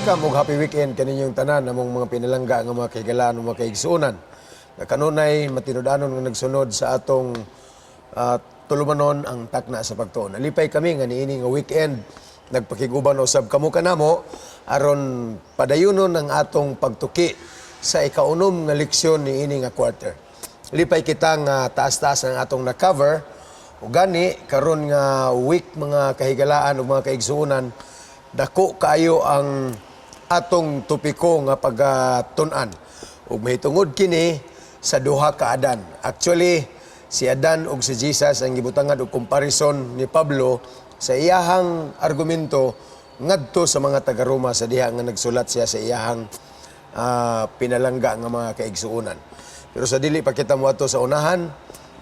Welcome ug happy weekend kaninyong tanan namong mga pinalangga nga mga kahigalaan ug mga kaigsuonan. Nga kanunay matinud-anon nga nagsunod sa atong tulumanon ang takna sa pagtuon. Nalipay kami nga niini nga weekend nagpakiguban usab kamo kanamo aron padayunon ang atong pagtuki sa ikaunom nga leksyon niini nga quarter. Lipay kita nga taas-taas ang atong na-cover ug gani karon nga week mga kahigalaan ug mga kaigsuonan dako kayo ang atong topiko nga pagtun-an. Ug mahitungod kini sa duha ka Adan. Actually, si Adan ug si Jesus ang gibutangan og comparison ni Pablo sa iyahang argumento ngadto sa mga taga-Roma sa diha nga nagsulat siya sa iyahang pinalangga nga mga kaigsuonan. Pero sa dili pa kita moadto sa unahan,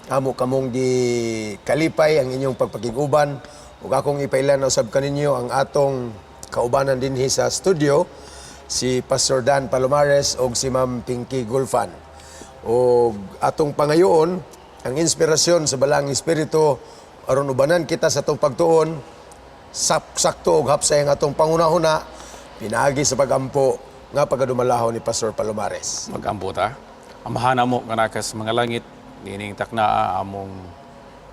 amo kamong gikalipay ang inyong pagpakiguban ug akong ipailan usab kaninyo ang atong kaubanan dinhi sa studio, si Pastor Dan Palomares ug si Ma'am Pinky Gulfan. Ug atong pangayoon ang inspirasyon sa balang espiritu aron ubanan kita sa atong pagtuon sakto ug hapsay ang atong panguna-una pinaagi sa pagampo nga pagadumalahon ni Pastor Palomares. Magampo ta. Amahan mo nga nakas mga langit nining taknaa among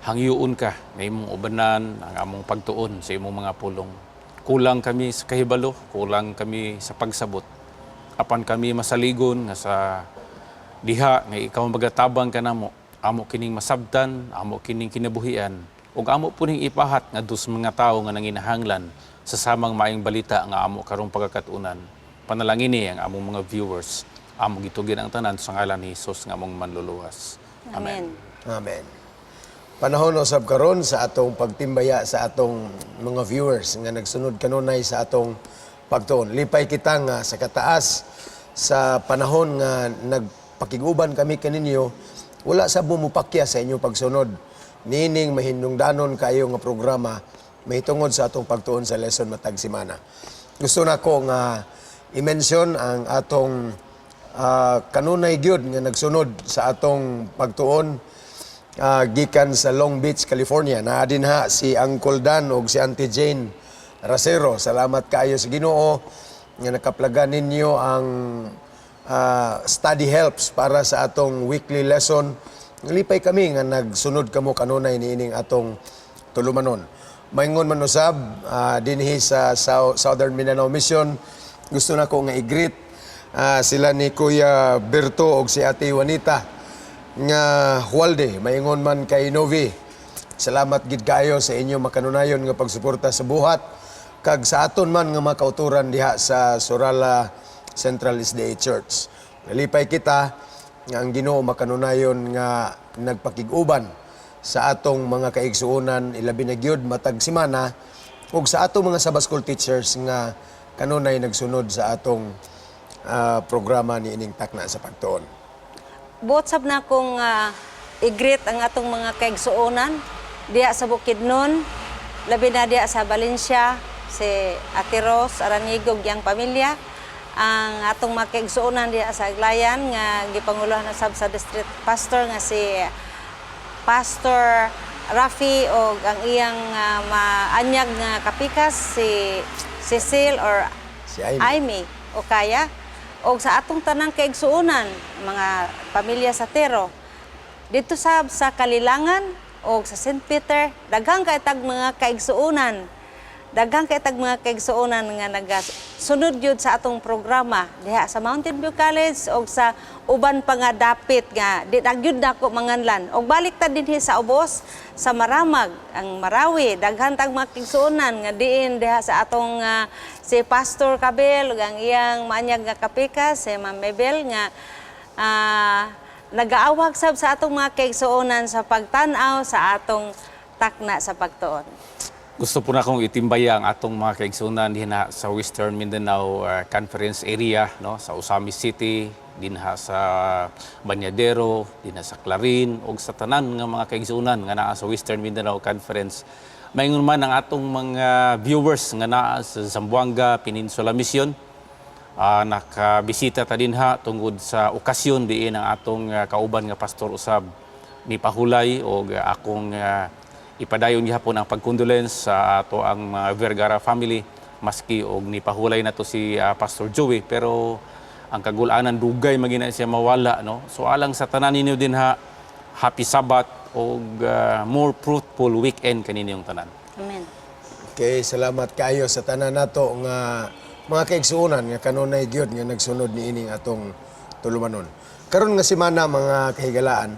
hangyoon ka nga imong ubanan ang among pagtuon sa imong mga pulong. Kulang kami sa kahibalo, kulang kami sa pagsabot. Apan kami masaligon nga sa diha nga ikaw magatabang kanamo, amo kining masabtan, amo kining kinabuhian, ug amo puning ipahat nga dus mga tawo nga nanginahanglan sa samang maayong balita nga amo karong pagkakatunan. Panalangin ni ang among mga viewers, amo gitugin ang tanan sa ngalan ni Hesus nga among manluluwas. Amen. Amen. Panahon usab karon sa atong pagtimbaya sa atong mga viewers nga nagsunod kanunay sa atong pagtuon. Lipay kita nga sa kataas sa panahon nga nagpakiguban kami kaninyo, wala sa bumupakya sa inyong pagsunod. Nining mahindungdanon kayo nga programa mahitungod sa atong pagtuon sa lesson matag semana. Gusto na ko nga i-mention ang atong kanunay gyud nga nagsunod sa atong pagtuon gikan sa Long Beach, California. Naa din ha si Uncle Dan o si Auntie Jane Racero. Salamat kayo sa Ginoo nga nakaplagan ninyo ang study helps para sa atong weekly lesson. Nalipay kami nga nagsunod kamo kanunay niining atong tulumanon. Maingon man usab dinhi sa Southern Mindanao Mission. Gusto na ko nga i-greet sila ni Kuya Berto o si Ate Juanita nga Hualde, maingon man kay Novi. Salamat gid kayo sa inyo makanunayon nga pagsuporta sa buhat kag sa aton man nga makauturan diha sa Sorala Central SDA Church. Nalipay kita nga ang Ginoo makanunayon nga nagpakig-uban sa atong mga kaigsuonan ilabi na gyud matag semana ug sa atong mga Sabbath School teachers nga kanunay nagsunod sa atong programa ni ining takna sa pagtuon. Buotsab na akong i-greet ang atong mga kaigsuonan diya sa Bukidnon, labi na diya sa Valencia, si Ate Ros, Aranigog, yang pamilya, ang atong mga kaigsuonan diya sa Aglayan, nga gipanguluhan na sab sa district pastor nga si Pastor Rafi o ang iyang maanyag nga kapikas si Cecil or Si Aimee o kaya o sa atong tanang kaigsuonan mga pamilya sa Tero dito sa Kalilangan o sa St. Peter daghang kaitag mga kaigsuonan nga nagasunod gyud sa atong programa diha sa Mountain View College o sa uban pa nga dapit nga di gyud nako manganlan og balik ta dinhi sa ubos sa Maramag ang Marawi daghan tag mga kaigsuonan nga diin diha sa atong si Pastor Kabel ug ang iyang maanyag nga kapikas si Ma'am Mabel nga nagaawag sab sa atong mga kaigsuonan sa pagtan-aw sa atong takna sa pagtuon. Gusto po na akong itimbaya ang atong mga kaigsuonan dinha sa Western Mindanao Conference area, no, sa Usamis City, dinha sa Banyadero, dinha sa Clarin ug sa tanan nga mga kaigsuonan nga naa sa Western Mindanao Conference. Maingon man ang atong mga viewers nga naa sa Zamboanga Peninsula Mission. Nakabisita ta dinha tungod sa okasyon diin ang atong kauban nga pastor usab ni Pahulay og akong ipadayon gihapon ang pagkondolence sa ato ang Vergara family maski og nipahulay na to si Pastor Joey, pero ang kagulanan dugay magina siya mawala, no? So alang sa tanan ninyo din ha, happy Sabbath og more fruitful weekend kaninyong tanan. Amen. Okay, salamat kayo sa tanan nato nga mga kaigsuonan nga kanunay gyud nga nagsunod ni ining atong tulumanon. Karon nga semana mga kahigalaan,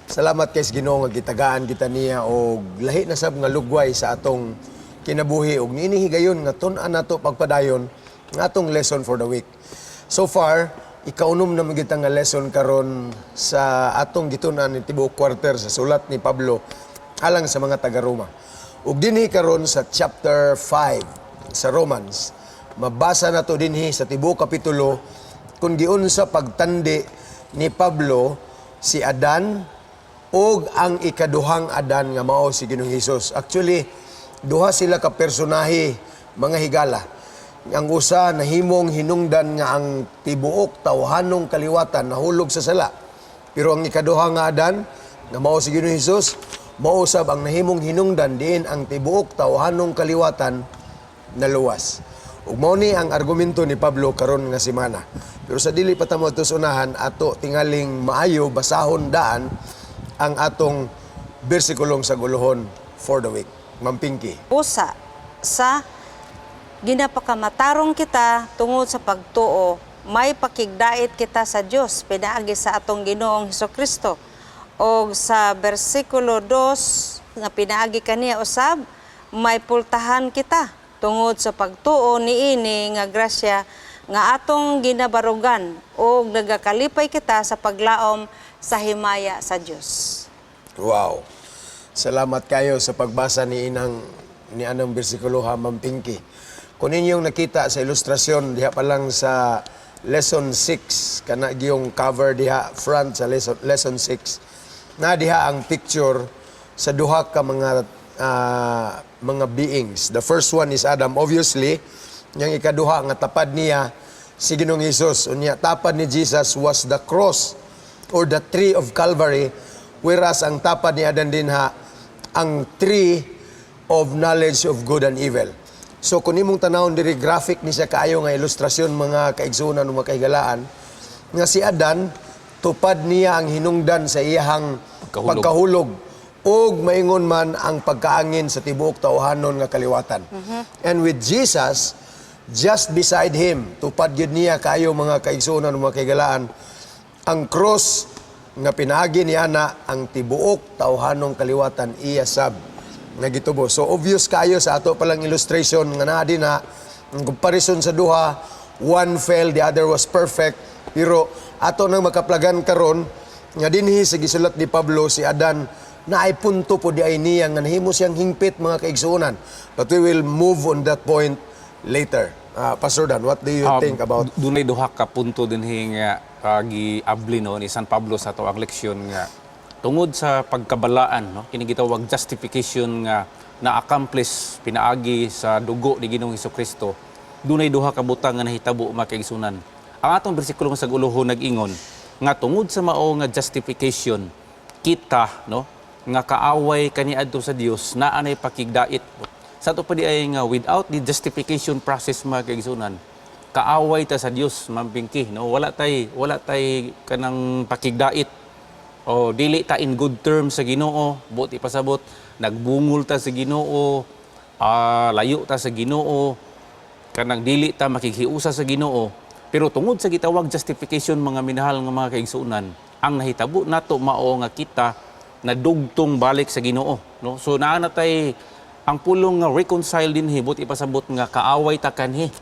salamat kay sa Ginoo nga gitagaan kita niya og lahi na sab nga lugway sa atong kinabuhi og niini higayon nga tun-an nato pagpadayon nga atong lesson for the week. So far, ikaunom na magita nga lesson karon sa atong gitun-an ni tibuok quarter sa sulat ni Pablo alang sa mga taga-Roma. Ug dinhi karon sa chapter 5 sa Romans, mabasa na to dinhi sa tibuok kapitulo kung giunsa pagtandi ni Pablo si Adan ug ang ikaduhang Adan nga mao si Ginoong Hesus. Actually, duha sila ka personahe mga higala. Ang usa nahimong hinungdan nga ang tibuok tawhanong kaliwatan nahulog sa sala. Pero ang ikaduha nga Adan nga mao si Ginoong Hesus, mao usab ang nahimong hinungdan diin ang tibuok tawhanong kaliwatan naluwas. Ug mao ni ang argumento ni Pablo karon nga semana. Pero sa dili pa ta mo tusunahan ato tingaling maayo basahon daan ang atong bersikulong sa guluhon for the week. Ma'am Pinky. Usa sa ginapakamatarong kita tungod sa pagtuo, may pakigdait kita sa Dios pinaagi sa atong Ginoong Hesukristo. O sa bersikulo 2 nga pinaagi kaniya usab, may pultahan kita tungod sa pagtuo niini nga grasya nga atong ginabarugan o nagakalipay kita sa paglaom sa himaya sa Dios. Wow. Salamat kayo sa pagbasa ni anong bersikulo ha, Ma'am Pinky. Kung inyong nakita sa ilustrasyon diha pa lang sa lesson 6, kana giyong cover diha front sa lesson 6, na diha ang picture sa duha ka mga beings. The first one is Adam, obviously. Yang ikaduha nga tapad niya si Ginoong Hesus. Unya tapad ni Jesus was the cross or the tree of Calvary, whereas ang tapad ni Adan din ha ang tree of knowledge of good and evil. So kung imong tanawon diri graphic ni siya kaayo nga ilustrasyon mga kaigsunan o mga kaigalaan nga si Adan tupad niya ang hinungdan sa iyahang pagkahulog ug maingon man ang pagkaangin sa tibuok tawhanon nga kaliwatan. And with Jesus just beside him, tupad gyud niya kaayo mga kaigsunan o mga kaigalaan ang cross nga pinaagi ni ana ang tibuok tawhanong kaliwatan iya sab nga gitubo. So obvious kayo sa ato palang illustration nga naa din ha ang comparison sa duha, one fell, the other was perfect. Pero ato nang makaplagan karon nga dinhi sa gisulat ni Pablo si Adan na ay punto po di ay niya nga nahimo siyang hingpit mga kaigsuonan. But we will move on that point later. Pastor Dan, what do you think about? Dunay duha ka punto dinhi nga giabli no ni San Pablo sa ato ang leksyon nga tungod sa pagkabalaan no kini gitawag justification nga na-accomplish pinaagi sa dugo ni Ginoong Hesukristo. Dunay duha ka butang nga nahitabo makaigsunan. Ang atong bersikulo sa guluhon nag-ingon nga tungod sa mao nga justification kita no nga kaaway kaniadto sa Dios naa nay pakigdait. Sa ato pa di ay nga without the justification process mga kaigsunan kaaway ta sa Dios, Ma'am Pinky, no? Wala tay kanang pakigdait. O dili ta in good terms sa Ginoo, buti pasabot nagbungol ta sa Ginoo, layo ta sa Ginoo, kanang dili ta makighiusa sa Ginoo. Pero tungod sa gitawag justification mga minahal nga mga kaigsunan, ang nahitabo nato mao nga kita nadugtong balik sa Ginoo, no? So naa na tay ang pulong nga reconcile dinhi buti pasabot nga kaaway ta kanhi.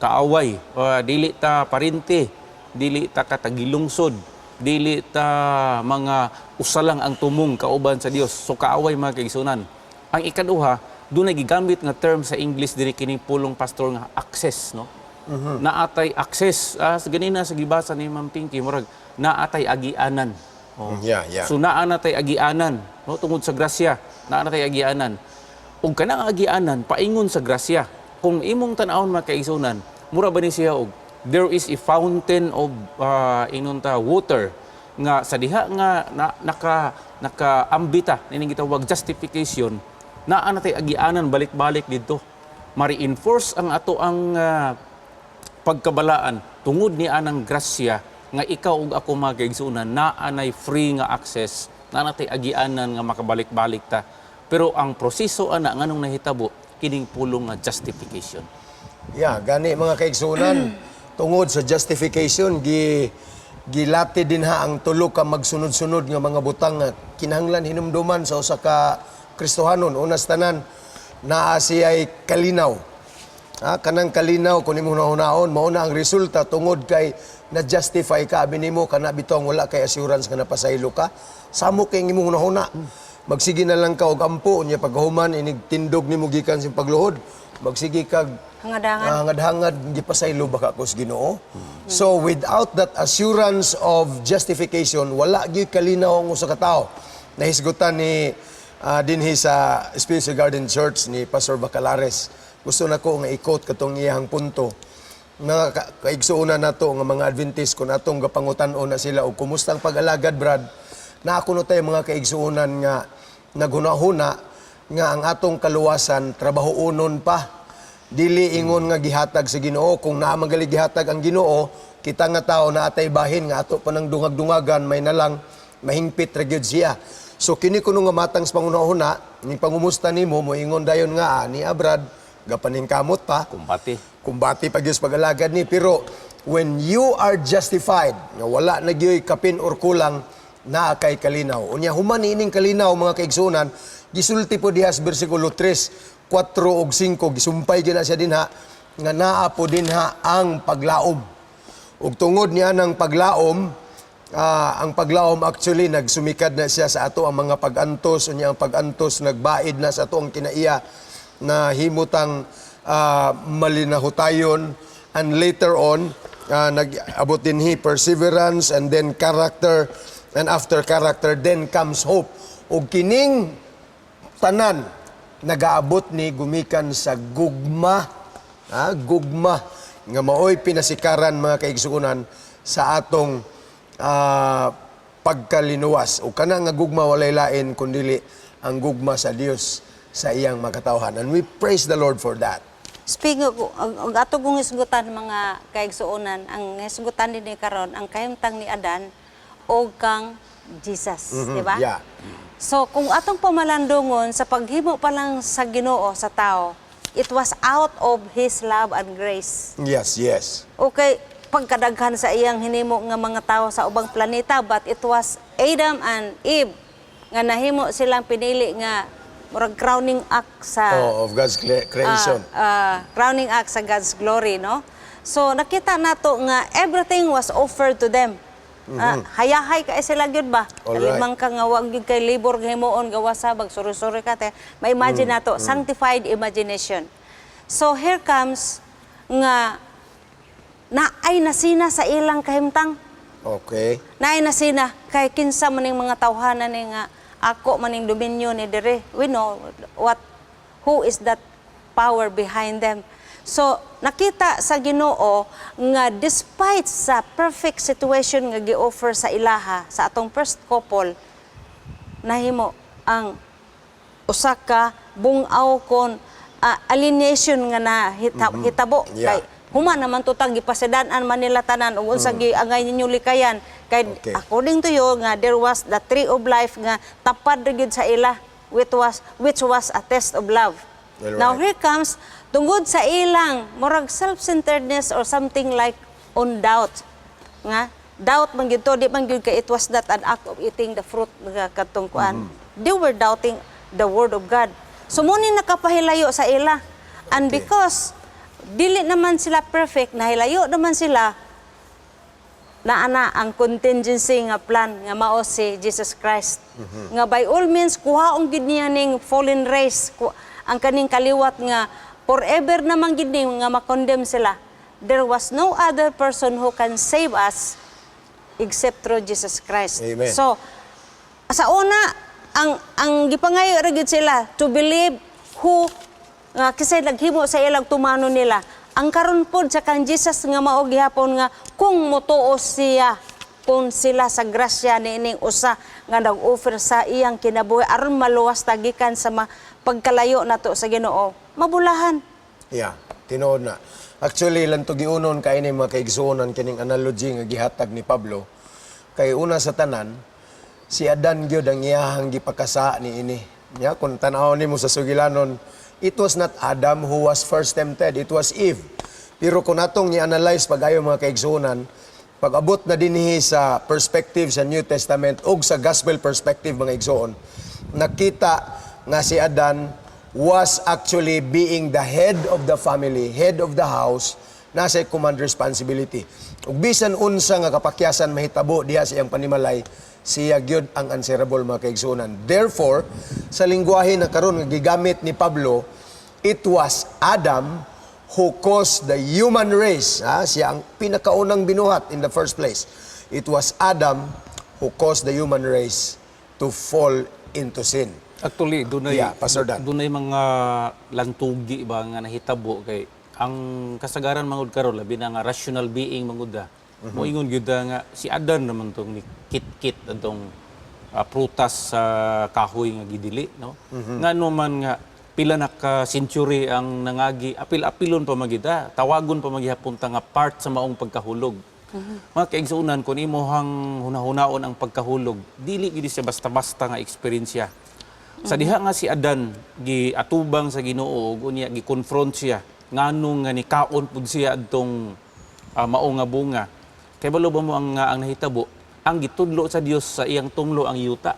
Kaaway, dili ta parinte, dili ta katagilungsod, dili ta mga usalang ang tumong kauban sa Dios. So kaaway mga kaigsunan. Ang ikaduha, dunay gigamit nga term sa English diri kini pulong pastor nga access, no? Naatay access sa ganina sa gibasa ni Ma'am Pinky murag naatay agianan. Yeah. So naa na tay agianan, no? Tungod sa grasya, naa na tay agianan. Ug kanang agianan paingon sa grasya. Kung imong tan-awon mga kaigsunan, mura ba ni siya og there is a fountain of water nga sa diha nga nakaambita nining gitawag justification naa na tay agianan balik-balik didto ma-reinforce ang ato ang pagkabalaan tungod ni anang grasya nga ikaw ug ako mga kaigsuonan naanay free nga access na natay agianan nga makabalik-balik ta. Pero ang proseso ana nganong nahitabo kining pulong nga justification. Yeah, gani mga kaigsunan, tungod sa justification, gilati din ha ang tulo ka magsunod-sunod nga mga butang nga kinahanglan hinumduman sa usa ka Kristohanon. Unas tanan, naa siya'y kalinaw. Kanang kalinaw, kung imo hunahon, mauna ang resulta tungod kay na-justify ka, abin mo, kana bitong wala kay assurance nga napasaylo ka. Samo kay imo hunahuna. Magsige na lang ka og ampo, unya paghuman, inig tindog nimo gikan sa pagluhod. Magsige kag hangad-hangad, gipasaylo baka kus Ginoo. So without that assurance of justification, wala gyud kalinaw ang usa ka tawo. Nahisgutan ni dinhi sa Spiritual Garden Church ni Pastor Bacalares. Gusto na ko nga i-quote katong iyang punto. Nga kaigsuonan nato nga mga Adventist kung atong gapangutan-on na sila og kumusta ang pag-alagad, Brad. Na ako no tayo mga kaigsuonan nga naghunahuna nga ang atong kaluwasan trabaho-unon pa. Dili ingon nga gihatag sa Ginoo. Kung naa magalig gihatag ang Ginoo, kita nga tao na atay bahin nga ato pa nang dungag-dungagan, may nalang mahingpit ra gyud siya. So kini kuno nga matang sa pangunahuna, ni pangumusta nimo mo ingon dayon nga ni Abrad, gapaning kamot pa. Kumbati pa gyud pag-alagad ni, pero when you are justified, nga wala na gyud kapin or kulang, naa kay kalinaw. Unya human ining kalinaw mga kaigsunan, gisulti po diha sa bersikulo 3, 4 ug 5, gisumpay gina siya dinha nga naa po dinha ang paglaom. Ug tungod niya ng paglaom, ang paglaom actually nagsumikad na siya sa ato ang mga pag-antos, unya ang pag-antos nagbaid na sa ato ang kinaiya na himutang malinahutayon, and later on nag-abot dinhi perseverance, and then character, and after character then comes hope. Ug kining tanan nagaabot ni gumikan sa gugma, gugma nga maoy pinasikaran mga kaigsuonan sa atong pagkalinuwas. O kana nga gugma walay lain kundili ang gugma sa Dios sa iyang makatawhan. And we praise the Lord for that. Speaking of, ang ato kong hisgutan mga kaigsuonan, ang hisgutan din ni karon ang kahimtang ni Adan o kang Jesus, di ba? Yeah. So, kung atong pamalandungon sa paghimo pa lang sa Ginoo sa tao, it was out of His love and grace. Yes, yes. Okay, pagkadaghan sa iyang hinimo nga mga tao sa ubang planeta, but it was Adam and Eve nga nahimo silang pinili nga murag crowning act sa of God's creation. crowning act sa God's glory, no? So, nakita nato nga everything was offered to them. Hayahay ka sila gyud ba? Limang ka nga wag gyud kay libor nga himuon gawa sa suri-suri ka te. Ma-imagine nato sanctified imagination. So here comes nga naay nasina sa ilang kahimtang. Okay. Naay nasina kay kinsa maning mga tawhanan ni nga ako maning dominyo ni dire. We know who is that power behind them. So, nakita sa Ginoo nga despite sa perfect situation nga gi-offer sa ilaha, sa atong first couple, nahimo ang usa ka bungaw kon alienation nga hitabo. Yeah. Kay human naman tutang gipasedan-an man nila tanan ug unsa giangay ninyo likayan. Kay according to you nga there was the tree of life nga tapad ra gyud sa ila, which was a test of love. Well, now right. here comes tungod sa ilang murag self-centeredness or something like on doubt nga doubt man gyud to, di man gyud kay it was not an act of eating the fruit nga katong kuan. They were doubting the word of God. So muni nakapahilayo sa ila, and because dili naman sila perfect, nahilayo naman sila, naana ang contingency nga plan nga mao si Jesus Christ. Nga by all means kuhaon gid niya ning fallen race, ang kaning kaliwat nga forever naman gid ni nga makondemn sila. There was no other person who can save us except through Jesus Christ. Amen. So sa una ang gipangayo ra gyud sila to believe who nga kisay naghimo sa ilang tumano nila. Ang karon pod sa kang Jesus nga mao gihapon nga kung motuo siya kung sila sa grasya niining usa nga nag-offer sa iyang kinabuhi aron maluwas tagikan sa pagkalayo nato sa Ginoo, mabulahan. Yeah, tinuod na. Actually, lang to giunon kay ni mga kaigsuonan kining analogy nga gihatag ni Pablo. Kay una sa tanan, si Adan gyud ang iyahang gipakasa ni ini. Ya, kung tan-aw nimo sa sugilanon, it was not Adam who was first tempted, it was Eve. Pero kung atong i-analyze pag-ayo mga kaigsuonan, pag-abot na dinhi sa perspective sa New Testament ug sa gospel perspective mga igsoon, nakita nga si Adan was actually being the head of the family, head of the house, nasa command responsibility. Ug bisan unsa nga kapakyasan mahitabo diha sa iyang panimalay, siya gyud ang answerable mga kaigsuonan. Therefore, sa lingwahe na karon nga gigamit ni Pablo, it was Adam who caused the human race. Siya ang pinakaunang binuhat in the first place. It was Adam who caused the human race to fall into sin. Actually, Yeah, Pastor Dan. dunay mga lantugi ba nga nahitabo kay ang kasagaran mangud karon labi na nga rational being mangud da. Moingon gyud nga si Adan naman tong ni kit-kit atong prutas sa kahoy nga gidili, no? Ngano man nga pila na ka century ang nangagi, apil-apilon pa magida, tawagon pa magihapon ta nga part sa maong pagkahulog. Mga kaigsuonan kun imuhang hunahunaon ang pagkahulog, dili gid siya basta-basta nga eksperyensya. Sa diha nga si Adan giatubang sa Ginoo ug unya gi-confront siya nganong nga nikaon pud siya adtong mao nga bunga. Kay balo ba mo ang nahitabo, ang gitudlo sa Dios sa iyang tunglo ang yuta.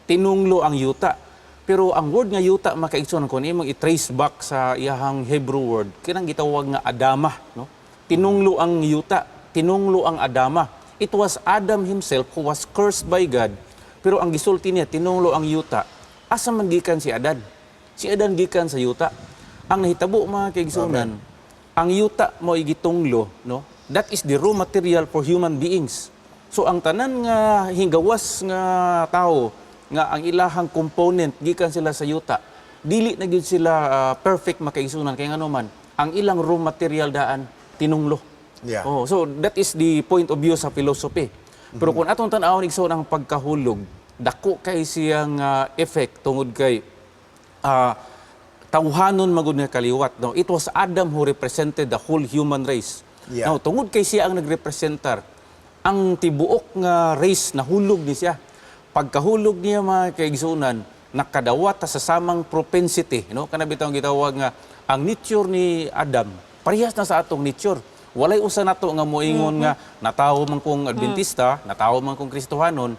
Tinunglo ang yuta. Pero ang word nga yuta makaigsoon kun imong i-trace back sa iyahang Hebrew word, kinang gitawag nga Adama, no? Tinunglo ang yuta, tinunglo ang Adama. It was Adam himself who was cursed by God. Pero ang gisulti niya, tinunglo ang yuta. Asa man gikan si Adan? Si Adan gikan sa yuta. Ang nahitabo mga kaigsuonan, ang yuta mo igitunglo, no? That is the raw material for human beings. So ang tanan nga hingawas nga tao, nga ang ilahang component gikan sila sa yuta, dili na gyud sila perfect makaigsuonan kay ngano man ang ilang raw material daan tinunglo. Yeah. Oh, so that is the point of view sa philosophy. Pero kung atong tan-awon igsoon ang pagkahulog, dako kay siyang effect tungod kay tawhanon magud nga kaliwat, no? It was Adam who represented the whole human race. Yeah. Now, tungod kay siya ang nagrepresentar, ang tibuok nga race nahulog ni siya. Pagkahulog niya mga kaigsuonan, nakadawat sa samang propensity, no? Kana bitaw gitawag nga ang nature ni Adam parehas na sa atong nature. Walay usa nato nga moingon nga natawo man kong Adventista, natawo man kong Kristohanon,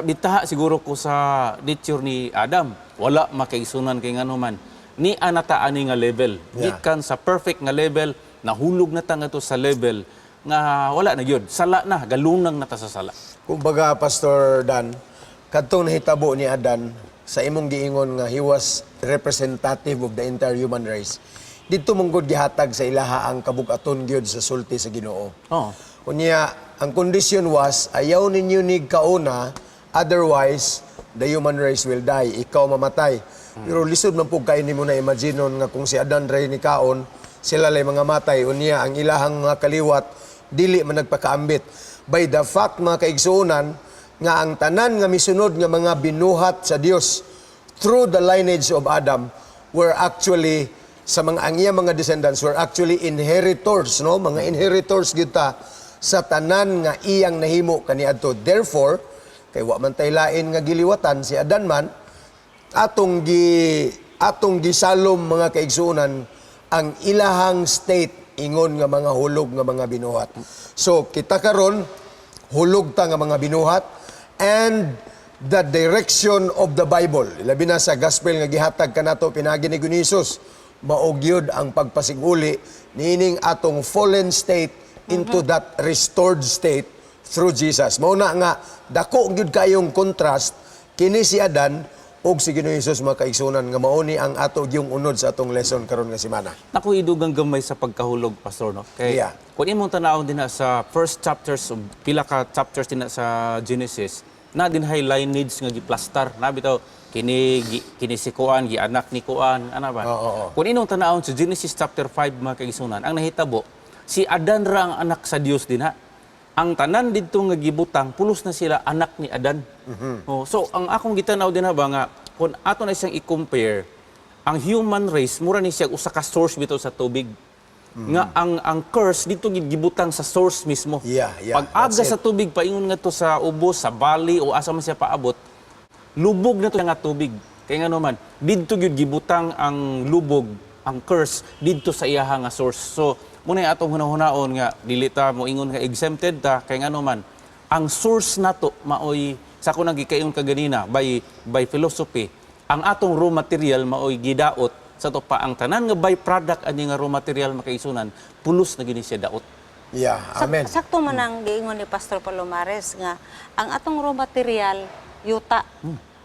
bitaha siguro ko sa nature ni Adam. Wala makaigsunan kay ngano man. Ni anata ani nga level. Yeah. Gikan sa perfect nga level, nahulog na ta ngadto sa level nga wala na gyud. Sala na, galunang na ta sa sala. Kumbaga, Pastor Dan, kadtong nahitabo ni Adan, sa imong giingon nga he was representative of the entire human race. Dito mong gud gihatag sa ilaha ang kabug-aton gyud sa sulti sa Ginoo. Oh. Unya, ang condition was, ayaw ninyo nig kauna, otherwise, the human race will die. Ikaw mamatay. Pero lisod man po kayo nimo na imaginon nga kung si Adan ray ni kaon, sila lay mga matay. Unya, ang ilahang mga kaliwat, dili man nagpakaambit. By the fact, mga kaigsuonan, nga ang tanan nga misunod nga mga binuhat sa Dios through the lineage of Adam were actually sa ang iyang mga descendants were actually inheritors, no? Mga inheritors kita sa tanan nga iyang nahimo kaniadto. Therefore, kay wa man tay lain nga giliwatan si Adan man atong gisalom mga kaigsuonan ang ilahang state ingon nga mga hulog nga mga binuhat. So kita karon hulog ta nga mga binuhat and the direction of the Bible. Labi na sa gospel nga gihatag kanato pinagi ni Jesus, maugyod ang pagpasiguli nining atong fallen state into that restored state through Jesus. Mao na nga dako gyud kayong contrast kini si Adan ug si Ginoong Hesus mga kaigsuonan nga mao ni ang ato gyung unod sa atong lesson karon nga semana. Naku idugang gamay sa pagkahulog, Pastor, no? Kay Yeah. kung imong tanawon din na sa first chapters, pila ka chapters din na sa Genesis, na din hay lineage nga giplastar, na bitaw kini si Kuan, gianak ni Kuan, ana ba? Oo. Kung inong tanawon sa Genesis chapter 5 mga kaigsuonan, ang nahitabo si Adan ra ang anak sa Dios din ha. Ang tanan didto nga gibutang pulos na sila anak ni Adan. Oh, so ang akong gitanaw din ha ba nga kung ato na siyang i-compare ang human race mura ni siya usa ka source bitaw sa tubig. Nga ang curse dito gibutang sa source mismo. Yeah, Pag aga that's sa tubig paingon nga to sa ubos, sa bali o asa man siya paabot, lubog na to nga tubig. Kaya nga naman, dito gyud gibutang ang lubog, ang curse dito sa iyaha nga source. So muna atong hunahunaon nga dili ta mo ingon nga exempted ta kay nga naman ang source nato maoy sa ko nang gikayon kaganina by philosophy ang atong raw material maoy gidaot sa to pa ang tanan nga byproduct ani nga raw material makaisunan pulos na gini siya daot. Yeah, amen. Sakto man ang giingon ni Pastor Palomares nga ang atong raw material yuta.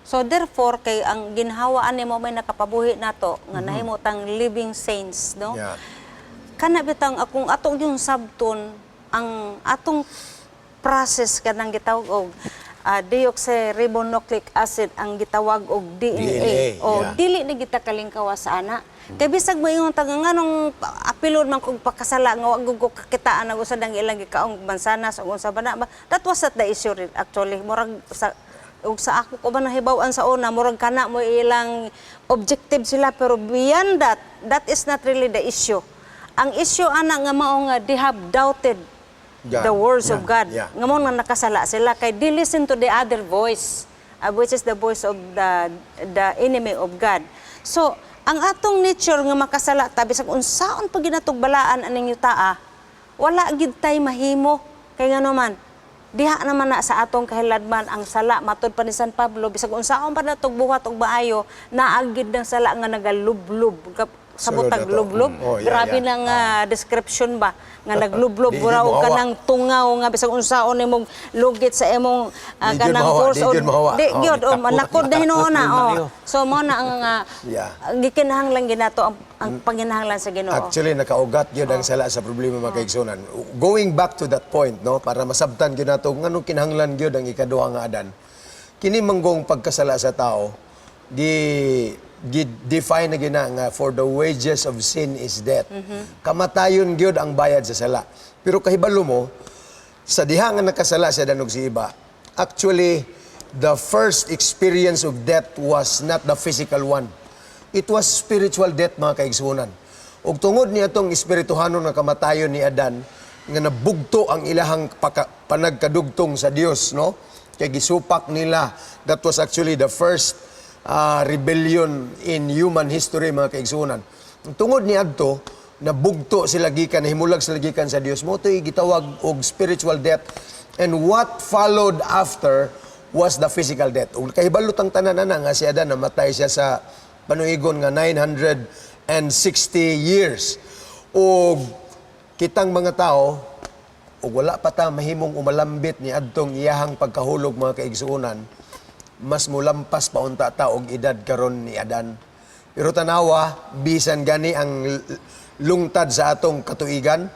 So therefore kay ang ginhawaan nimo may nakapabuhi nato nga nahimutang living saints, no? Yeah. Kana bitang akong atong yung sabton ang atong process kanang gitawag og deoxyribonucleic acid ang gitawag og DNA. O yeah. dili ni kita kalingkawa sa ana. Kay bisag moingon tag nganong apilon man kog pakasala nga wag ko kakitaan ang usad ang ilang gikaong mansanas ug unsa ba na. That was not the issue actually. Murag sa ug sa ako ko ba nahibaw-an sa una murag kana mo ilang objective sila pero beyond that is not really the issue. Ang issue ana nga mao nga they have doubted God. the words of God. Yeah. Nga mo nga nakasala sila kay they listen to the other voice which is the voice of the enemy of God. So ang atong nature nga makasala ta bisag unsaon pa ginatugbalaan aning yutaa wala gid tay mahimo kay ngano diha naman na sa atong kahiladman ang sala matud pa ni San Pablo bisag unsaon pa natog buhat og maayo naagid ng sala nga nagalublob sa Sulod butag na to. lublob. Oh, yeah, Grabe yeah. na nga description ba nga naglublob Di buraw gyud ka mahawa. ng tungaw nga bisag unsaon imong lugit sa imong Di gyud kanang mahawa, course di o gyud mahawa. di Oh, gyud manakod na hinuona Mayo. so mo na ang Yeah. gikinahanglan ginato ang panginahanglan sa Ginoo. Actually, nakaugat yun ang sala sa problema mga kaigsunan. Going back to that point, no, para masabtan yun nato, ngano kinahanglan yun ang ikaduha nga adan. Kini manggong pagkasala sa tao, define na gina nga for the wages of sin is death. Kamatayon gyud ang bayad sa sala. Pero kahibalo mo, sa diha nga nakasala sa danog si iba, actually, the first experience of death was not the physical one. It was spiritual death, mga kaigsunan. Ug tungod niya itong espirituhanon nga kamatayon ni Adan, nga nabugto ang ilahang panagkadugtong sa Dios, no? Kaya gisupak nila. That was actually the first rebellion in human history, mga kaigsunan. Tungod ni Adto, nabugto sila gikan, nahimulag sila gikan sa Dios. Mo to'y gitawag og spiritual death. And what followed after was the physical death. Ug kahibalot ang tanan na nga si Adan namatay siya sa panuigon nga 960 years. Ug kitang mga tao, ug wala pa ta mahimong umalambit ni adtong iyahang pagkahulog, mga kaigsuunan, mas mulampas pa unta ta og edad karon ni Adan. Pero tanawa, bisan gani ang lungtad sa atong katuigan,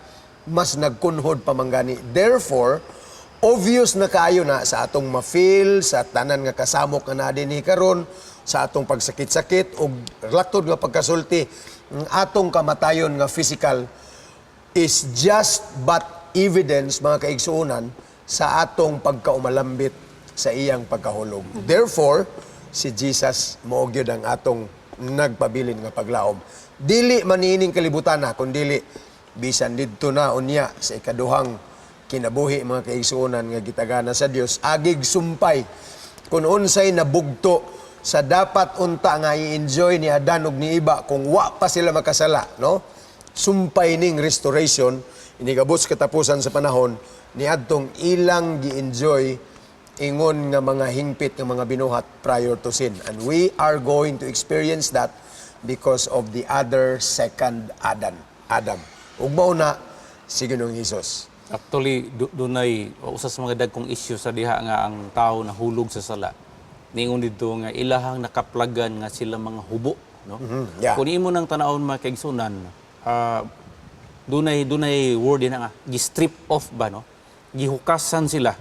mas nagkunhod pa man gani. Therefore, obvious na kaayo na sa atong ma-feel, sa tanan nga kasamok nga nadinhi karon, sa atong pagsakit-sakit o laktod nga pagkasulti, ang atong kamatayon nga physical is just but evidence, mga kaigsuunan, sa atong pagkaumalambit sa iyang pagkahulog. Therefore, si Jesus mao gyud ang atong nagpabilin nga paglaom. Dili maniining kalibutan na, kundi bisan didto na unya sa ikaduhang kinabuhi, mga kaigsuunan nga gitagana sa Dios, agig sumpay kung unsay nabugto sa dapat unta nga i-enjoy ni Adan ug ni iba kung wa pa sila makasala, no? Sumpay ning restoration inigabot sa katapusan sa panahon ni adtong ilang gi-enjoy ingon nga mga hingpit nga mga binuhat prior to sin. And we are going to experience that because of the other second Adam. Ug mao na si Ginoong Hesus. Actually, dunay usa sa mga dagkong issue sa diha nga ang tao nahulog sa sala. Ningon dito nga ilahang nakaplagan nga sila mga hubo, no? Yeah. Kung imo nang tanawon mga kaigsunan, dunay word din nga gi-strip off ba, no? Gihukasan sila.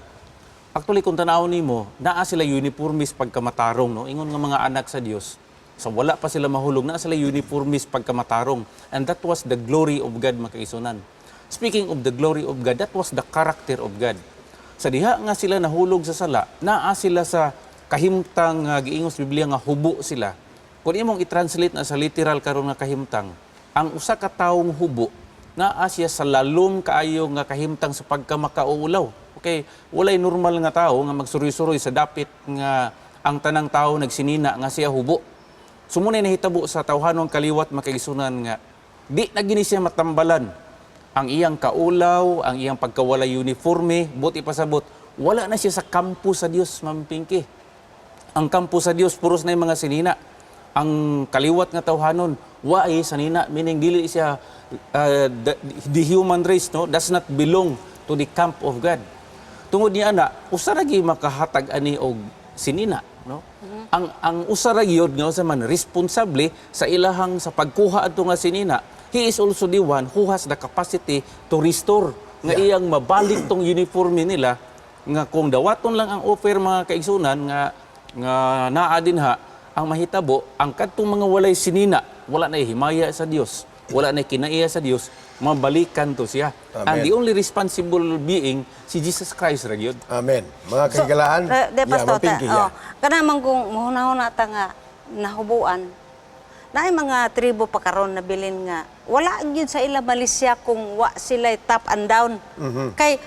Actually, kung tanawon nimo, naa sila uniformis pagkamatarong, no? Ingon nga mga anak sa Dios. So wala pa sila mahulog, naa sila uniformis pagkamatarong. And that was the glory of God, mga kaigsunan. Speaking of the glory of God, that was the character of God. Sa diha nga sila nahulog sa sala, naa sila sa kahimtang giingos Biblia nga hubo sila. kung imong i-translate na sa literal karon nga kahimtang, ang usa ka tawong hubo naa siya sa lalom kaayo nga kahimtang sa pagkamakauulaw. Okay, walay normal nga tawo nga magsuroy-suroy sa dapit nga ang tanang tawo nagsinina nga siya hubo. Sumunay nahitabo sa tawhanong kaliwat makaigsunan nga di na gini siya matambalan ang iyang kaulaw, ang iyang pagkawala uniforme, buti pasabot, wala na siya sa kampo sa Dios, Ma'am Pinky. Ang kampo sa Dios puros na yung mga sinina. Ang kaliwat nga tawhanon, waay sanina, meaning dili siya the human race, no, does not belong to the camp of God. Tungod niya na, usaragi makahatag ani og sinina, no? Ang usaragi yun nga sa man responsable sa ilahang sa pagkuha adto nga sinina. He is also the one who has the capacity to restore nga iyang mabalik tong uniforme nila nga kung dawaton lang ang offer mga kaigsunan nga naa dinha ang mahitabo ang kadtong mga walay sinina, wala na himaya sa Dios, wala na kinaiya sa Dios, mabalikan to siya. Amen. And the only responsible being si Jesus Christ ra gyud. Amen. Mga kahigalaan, De Pastor, mapinki, kana man kung muhunahon nata nga nahubuan, na mga tribo pa karon na bilin nga wala gyud sa ila Malaysia kung wa sila top and down. Kay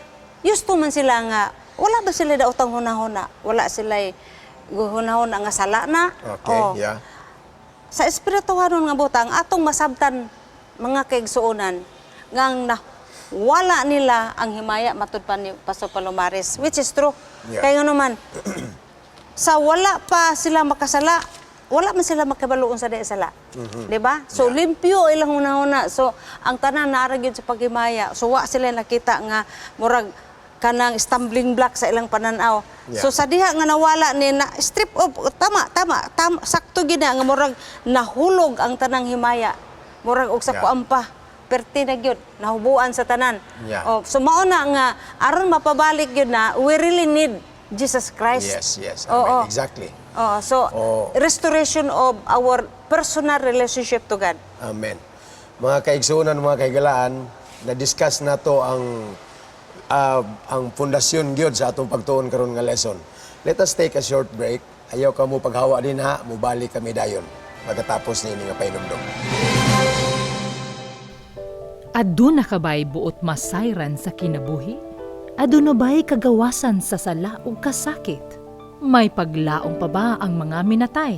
used to man sila nga wala ba sila daotang hunahuna, wala sila hunahuna nga sala na. Okay, yeah. Sa espirituhanon nga butang atong masabtan mga kaigsuonan ngang na wala nila ang himaya matud pa ni Pastor Palomares, which is true. Yeah. Kaya nga naman sa wala pa sila makasala, wala man sila makabaluon sa sala. Di ba? So limpyo ilang hunahuna. So ang tanan naara gyud sa paghimaya. So wa sila nakita nga murag kanang stumbling block sa ilang pananaw. Yeah. So sa diha nga nawala ni na strip of tama sakto gid na nga murag nahulog ang tanang himaya. Murag og sa kuampa. Perti na gyud nahubuan sa tanan. Yeah. So mao na nga aron mapabalik gyud na we really need Jesus Christ. Yes. Amen. Exactly. So restoration of our personal relationship to God. Amen. Mga kaigsunan, mga kaigalaan, na-discuss na to ang pundasyon gyud sa atong pagtuon karon nga lesson. Let us take a short break. Ayaw ka mo paghawa din ha, mubalik kami dayon pagkatapos nini nga painumdum. Aduna kabay buot masayran sa kinabuhi? Aduna ba'y kagawasan sa sala o kasakit? May paglaong pa ba ang mga minatay?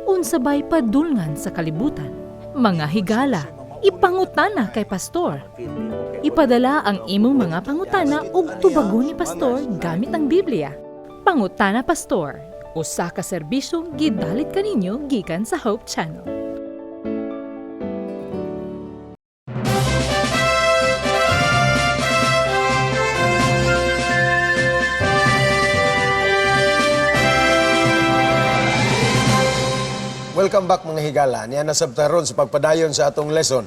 Unsa ba'y padulngan sa kalibutan? Mga higala, ipangutana kay pastor. Ipadala ang imong mga pangutana ug tubagon ni pastor gamit ang Biblia. Pangutana Pastor, usa ka serbisyong gidalit kaninyo gikan sa Hope Channel. Welcome back mga higala. Niya nasabtaron sa pagpadayon sa atong lesson.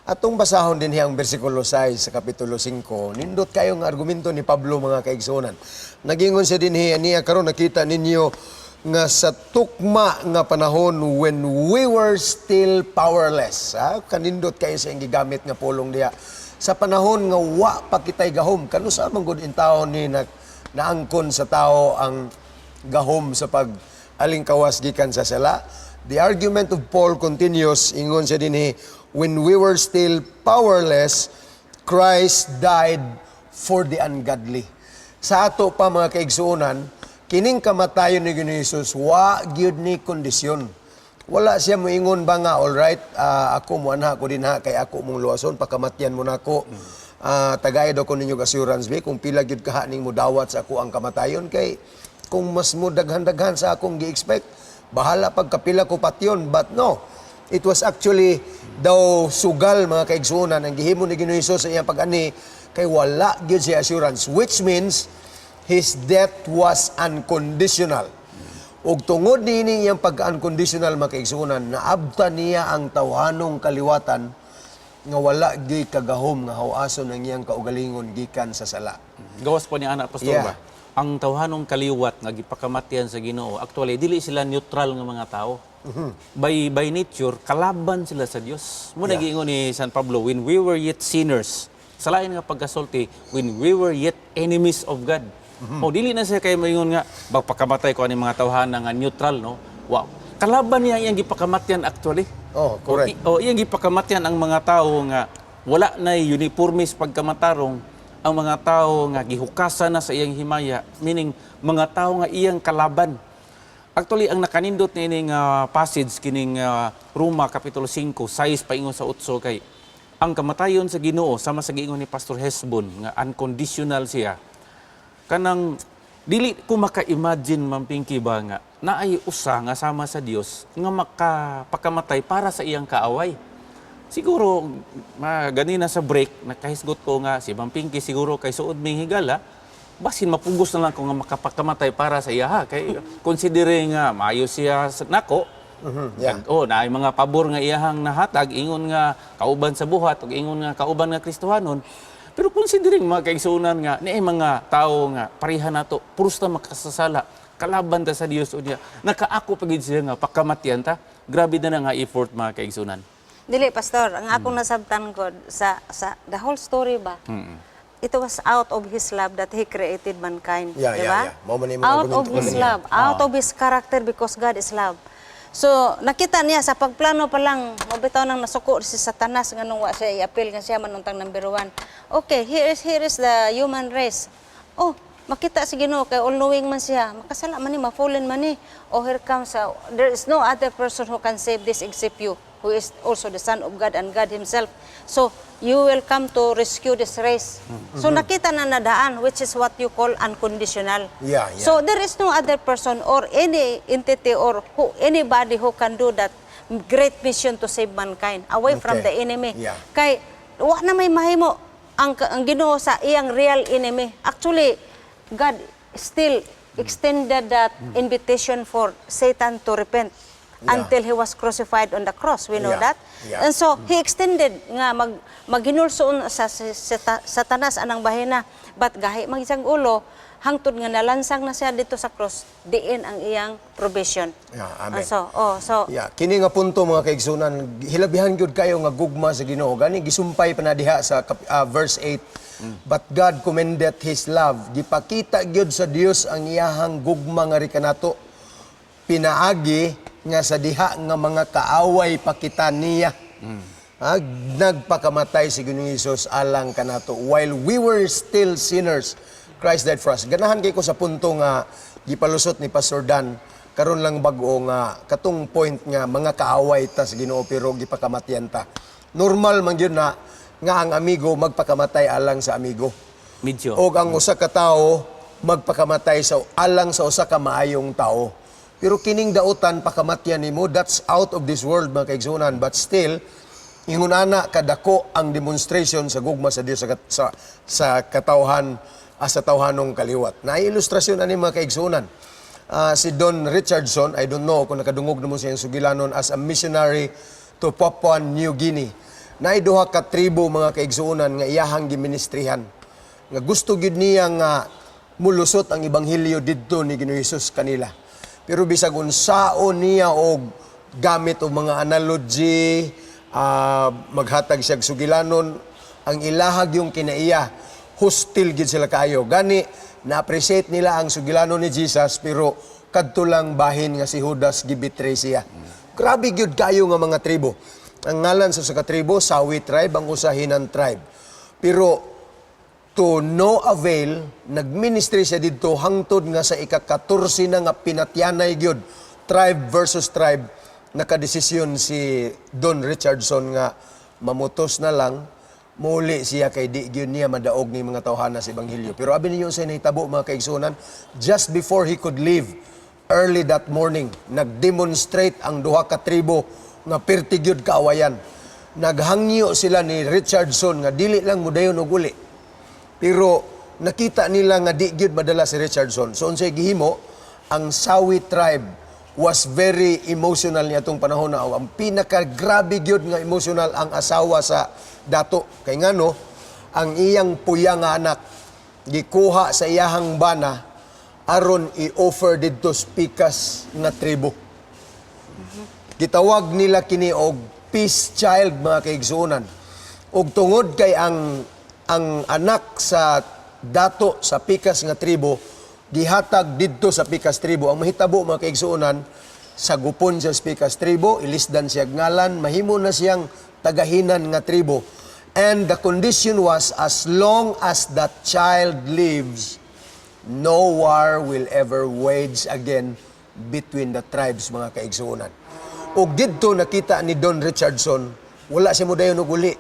Atong basahon din ang bersikulo 6 sa kapitulo 5. Nindot kayong argumento ni Pablo mga kaigsunan. Nagingon siya din niya karon nakita ninyo nga sa tukma nga panahon when we were still powerless. Kanindot kayo sa gigamit nga pulong diya. Sa panahon nga wa pa kitay gahom. Kano sa man gud in taon ni naangkon sa tao ang gahom sa pag alingkawas gikan sa sala. The argument of Paul continues, ingon siya din when we were still powerless, Christ died for the ungodly. Sa ato pa mga kaigsuonan, kining kamatayon ni Jesus, wa gyud ni kondisyon. Wala siya moingon ba nga, alright, ako mo anha ko din ha, kay ako mong luwason, pakamatyan mo na ako. Tagay daw ko ninyo assurance be, kung pila gyud kaha ning mo dawat sa ako ang kamatayon, kay kung mas mo daghan-daghan sa akong gi-expect, bahala pagkapila ko patyon. But no, it was actually daw sugal mga kaigsuonan ang gihimo ni Ginoong Hesus sa iyang pag-ani kay wala gyud siya assurance, which means his death was unconditional. Ug tungod niini iyang pag-unconditional mga kaigsuonan, naabtan niya ang tawhanong kaliwatan nga wala gyud kagahom nga hawason ang iyang kaugalingon gikan sa sala. Gawas po ni anak pastor ba? Ang tawhanong kaliwat nga gipakamatyan sa Ginoo, actually dili sila neutral nga mga tao. By nature kalaban sila sa Dios. Mo nagiingon ni San Pablo, when we were yet sinners, sa lain nga pagkasulti, when we were yet enemies of God. O dili na siya kay moingon nga pagpakamatay ko ani mga tawhana nga neutral, no? Wow. kalaban niya iyang gipakamatyan actually. Oh, correct. O iyang gipakamatyan ang mga tao nga wala na uniformes pagkamatarong, ang mga tao nga gihukasan na sa iyang himaya, meaning mga tao nga iyang kalaban. Actually, ang nakanindot nining passage kining Roma Kapitulo 5, 6 paingon sa 8 kay ang kamatayon sa Ginoo sama sa giingon ni Pastor Hesbon nga unconditional siya. Kanang dili ko maka-imagine mampingki ba nga naay usa nga sama sa Dios nga makapakamatay para sa iyang kaaway. Siguro ganina sa break nakahisgot ko nga si Mampingki siguro kay suod may higala basin mapugos na lang ko nga makapakamatay para sa iya ha kay considering nga maayo siya nako. Yeah. Naay mga pabor nga iyahang nahatag ingon nga kauban sa buhat ug ingon nga kauban nga Kristohanon. Pero considering mga kaigsunan nga ni mga tao nga pareha nato puros ta makasasala kalaban ta sa Dios unya nakaako pagid siya nga pakamatyan ta. Grabe na nga effort mga kaigsunan. Dili, Pastor, ang akong nasabtan ko sa the whole story ba, it was out of His love that He created mankind. Yeah, di yeah, ba? yeah. Mao man yung mga Out of argumento His kanina. love, out of His character because God is love. So, nakita niya sa pagplano pa lang, mabitaw nang nasuko si Satanas nga nung wa siya i-appeal nga siya manuntang number 1. Okay, here is the human race. Oh, makita si Ginoo kay all-knowing man siya. Makasala man ni, ma-fallen man ni. Oh, here comes, there is no other person who can save this except you, who is also the Son of God and God Himself. So, you will come to rescue this race. So, nakita na nadaan, which is what you call unconditional. Yeah, yeah. So, there is no other person or any entity or anybody who can do that great mission to save mankind away from Okay. the enemy. Yeah. Kay, wa na may mahimo ang Ginoo sa iyang real enemy. Actually, God still extended that invitation for Satan to repent. Yeah. Until He was crucified on the cross. We know Yeah. that. Yeah. And so, He extended nga maghinulsoon sa Satanas anang bahina. But gahi magisang ulo, hangtod nga nalansang na siya dito sa cross, diin ang iyang provision. Yeah, amen. So, Yeah, kini nga punto mga kaigsunan, hilabihan gyud kayo nga gugma sa Ginoo. Gani gisumpay pa na diha sa verse 8. But God commended His love. Gipakita gyud sa Dios ang iyahang gugma nga rikanato. Pinaagi nga sa diha nga mga kaaway pakita niya. Nagpakamatay si Ginoong Hesus alang kanato. While we were still sinners, Christ died for us. Ganahan kay ko sa punto nga gipalusot ni Pastor Dan karon lang bag-o nga katong point nga mga kaaway ta sa Ginoo pero gipakamatyan ta. Normal man gyud na nga ang amigo magpakamatay alang sa amigo. Medyo. O ang usa ka tawo magpakamatay sa alang sa usa ka maayong tao. Pero kining dautan pakamatyan nimo, that's out of this world mga kaigsunan. But still, ingon ana kadako ang demonstration sa gugma sa Dios sa katawhan sa tawhanong kaliwat. Na ilustrasyon ani mga kaigsunan. Si Don Richardson, I don't know kung nakadungog na mo siyang sugilanon as a missionary to Papua New Guinea. Naiduha ka tribo mga kaigsunan nga iyahang giministrihan. Nga gusto gid niya nga mulusot ang ebanghelyo didto ni Ginoong Hesus kanila. Pero bisag unsaon niya og gamit og mga analogy, maghatag siya sugilanon, ang ilahag yung kinaiya, hostile gid sila kayo. Gani, na-appreciate nila ang sugilanon ni Jesus, pero kadto lang bahin nga si Judas gibitray siya. Grabe gyud kayo nga mga tribo. Ang ngalan sa tribo, Sawi tribe, ang usahinan tribe. Pero to no avail, nagministry siya dito hangtod nga sa ika-14 na nga pinatyanay gyud tribe versus tribe, nakadesisyon si Don Richardson nga mamutos na lang muli siya kay di gyud niya madaog ni mga tawhana sa ebanghelyo. Pero abi ninyo sa nahitabo mga kaigsunan, just before he could leave early that morning, nagdemonstrate ang duha ka tribo nga perti gyud kaawayan. Naghangyo sila ni Richardson nga dili lang mudayon og uli. Pero nakita nila nga di gyud madala si Richardson. So unsay gihimo, ang Sawi tribe was very emotional niya atong panahon na ang pinaka-grabe gyud nga emotional ang asawa sa dato. Kay ngano, ang iyang puya nga anak gikuha sa iyahang bana aron i-offer didto pikas nga tribo. Gitawag nila kini og peace child mga kaigsuonan. Og tungod kay ang anak sa dato sa pikas nga tribo gihatag didto sa pikas tribo. Ang mahitabo mga kaigsuonan, sagupon siya speakas tribo, ilisdan siya ngalan, mahimo na siyang tagahinan nga tribo. And the condition was, as long as that child lives, no war will ever wage again between the tribes, mga kaigsuonan. O dito nakita ni Don Richardson, wala siya mo dayon og uli.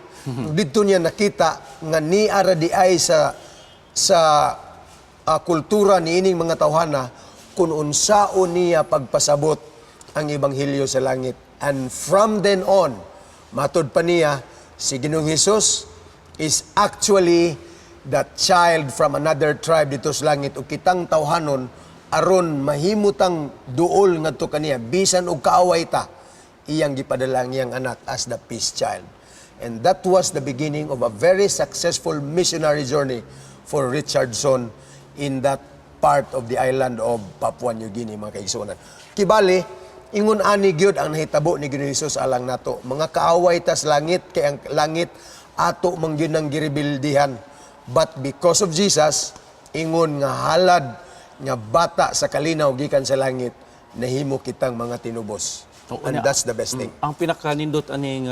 Dito niya nakita nga ni ara di ay sa kultura ni ining mga tawhana kung unsaon niya pagpasabot ang ebanghelyo sa langit. And from then on, matod pa niya, si Ginoong Hesus is actually that child from another tribe dito sa langit o kitang tawhanon aron mahimutang duol ngadto kaniya bisan og kaaway ta iyang gipadala ang iyang anak as the peace child. And that was the beginning of a very successful missionary journey for Richardson in that part of the island of Papua New Guinea, mga kaigsuonan. Kibali, ingon ani gyud ang nahitabo ni Ginoong Hesus alang nato. Mga kaaway ta sa langit kay ang langit ato man gyud nang girebildihan. But because of Jesus, ingon nga halad nga bata sa kalinaw gikan sa langit, nahimo kitang mga tinubos. And that's the best thing. Ang pinakanindot aning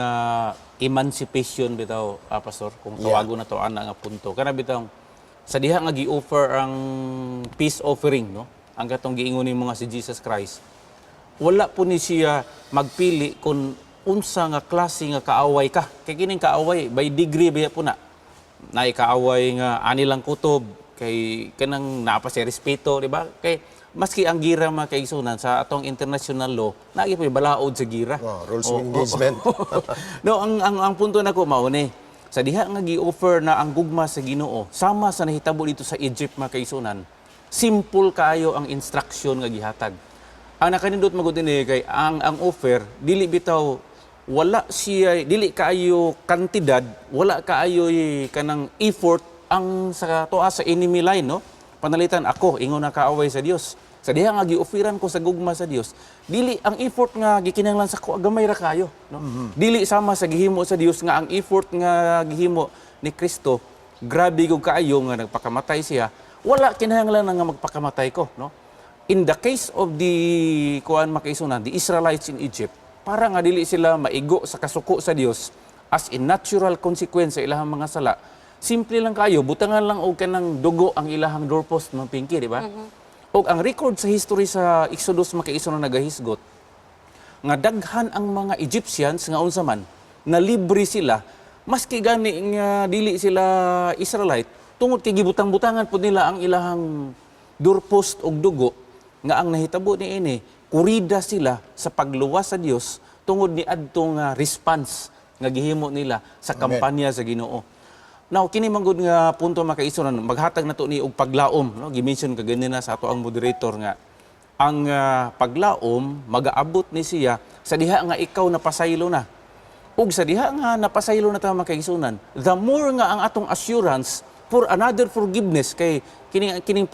emancipation bitaw, Pastor, kung tawago na to ana nga punto. Kana bitaw sa diha nga gi-offer ang peace offering, no? Ang katong giingon ni mga si Jesus Christ. Wala po ni siya magpili kung unsa nga klase nga kaaway ka. Kay kining kaaway by degree baya po na. Naay kaaway nga ani lang kutob kay kanang naa pa si respeto, di ba? Kay maski ang gira mga kaigsunan sa atong international law, naagi pa balaod sa gira. Rules of engagement. No, ang punto nako mao ni sa diha nga gi-offer na ang gugma sa Ginoo sama sa nahitabo dito sa Egypt mga kaigsunan. Simple kaayo ang instruction nga gihatag. Ang nakanindot magud ni kay ang offer dili bitaw wala siya dili kaayo kantidad, wala kaayo kanang effort ang sa tuwa sa enemy line, no? Panalitan ako ingon na kaaway sa Dios. Sa diha nga gi-offeran ko sa gugma sa Dios, dili ang effort nga gikinahanglan sa ko gamay ra kayo, no? Dili sama sa gihimo sa Dios nga ang effort nga gihimo ni Kristo, grabe gud kaayo nga nagpakamatay siya. Wala kinahanglan nga magpakamatay ko, no? In the case of the kuan makaisunan, the Israelites in Egypt, para nga dili sila maigo sa kasuko sa Dios as in natural consequence sa ilahang mga sala. Simple lang kayo, butangan lang og kanang dugo ang ilahang doorpost mga pinky, di ba? Og ang record sa history sa Exodus makaisunan nagahisgot nga daghan ang mga Egyptians nga unsa man na libre sila maski gani nga dili sila Israelite tungod kay gibutang-butangan pud nila ang ilahang doorpost og dugo nga ang nahitabo niini kurida sila sa pagluwas sa Dios tungod ni adtong response nga gihimo nila sa kampanya sa Ginoo. Now kini manggod nga punto makaisunan maghatag nato ni og paglaom, no? Gi-mention ka ganina sa ato ang moderator nga ang paglaom magaabot ni siya sa diha nga ikaw napasaylo na. Ug sa diha nga napasaylo na ta makaisunan, the more nga ang atong assurance for another forgiveness kay kining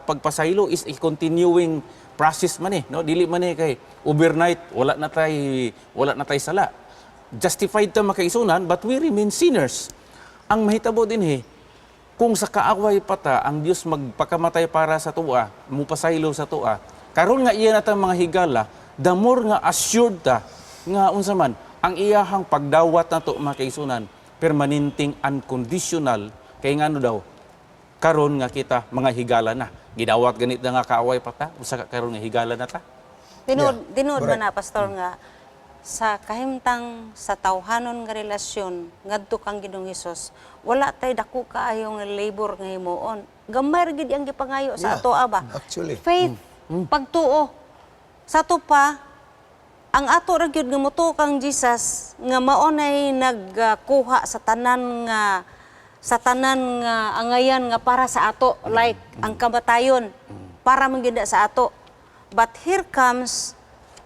pagpasaylo is a continuing process man no, dili man kay overnight wala na tay sala. Justified ta makaisunan but we remain sinners. Ang mahitabo din kung sa kaaway pata ang Dios magpakamatay para sa tuwa, mupasaylo sa tuwa. Karon nga iya natang mga higala, the more nga assured ta nga unsa man ang iyahang pagdawat nato makaisunan permanenteng unconditional kay ngano daw karon nga kita mga higala na gidawat ganit na nga kaaway pata usa ka karon nga higala na ta. Tinuod man na pastor nga sa kahimtang sa tawhanon nga relasyon ngadto kang Ginoong Hesus wala tay dako kaayo nga labor nga himuon. Gamay ra gid ang gipangayo sa ato aba. Actually. Faith, pagtuo. Sa to pa ang ato ra gyud nga motuo kang Jesus nga mao nay nagkuha sa tanan nga angayan nga para sa ato like ang kamatayon para man gyud sa ato. But here comes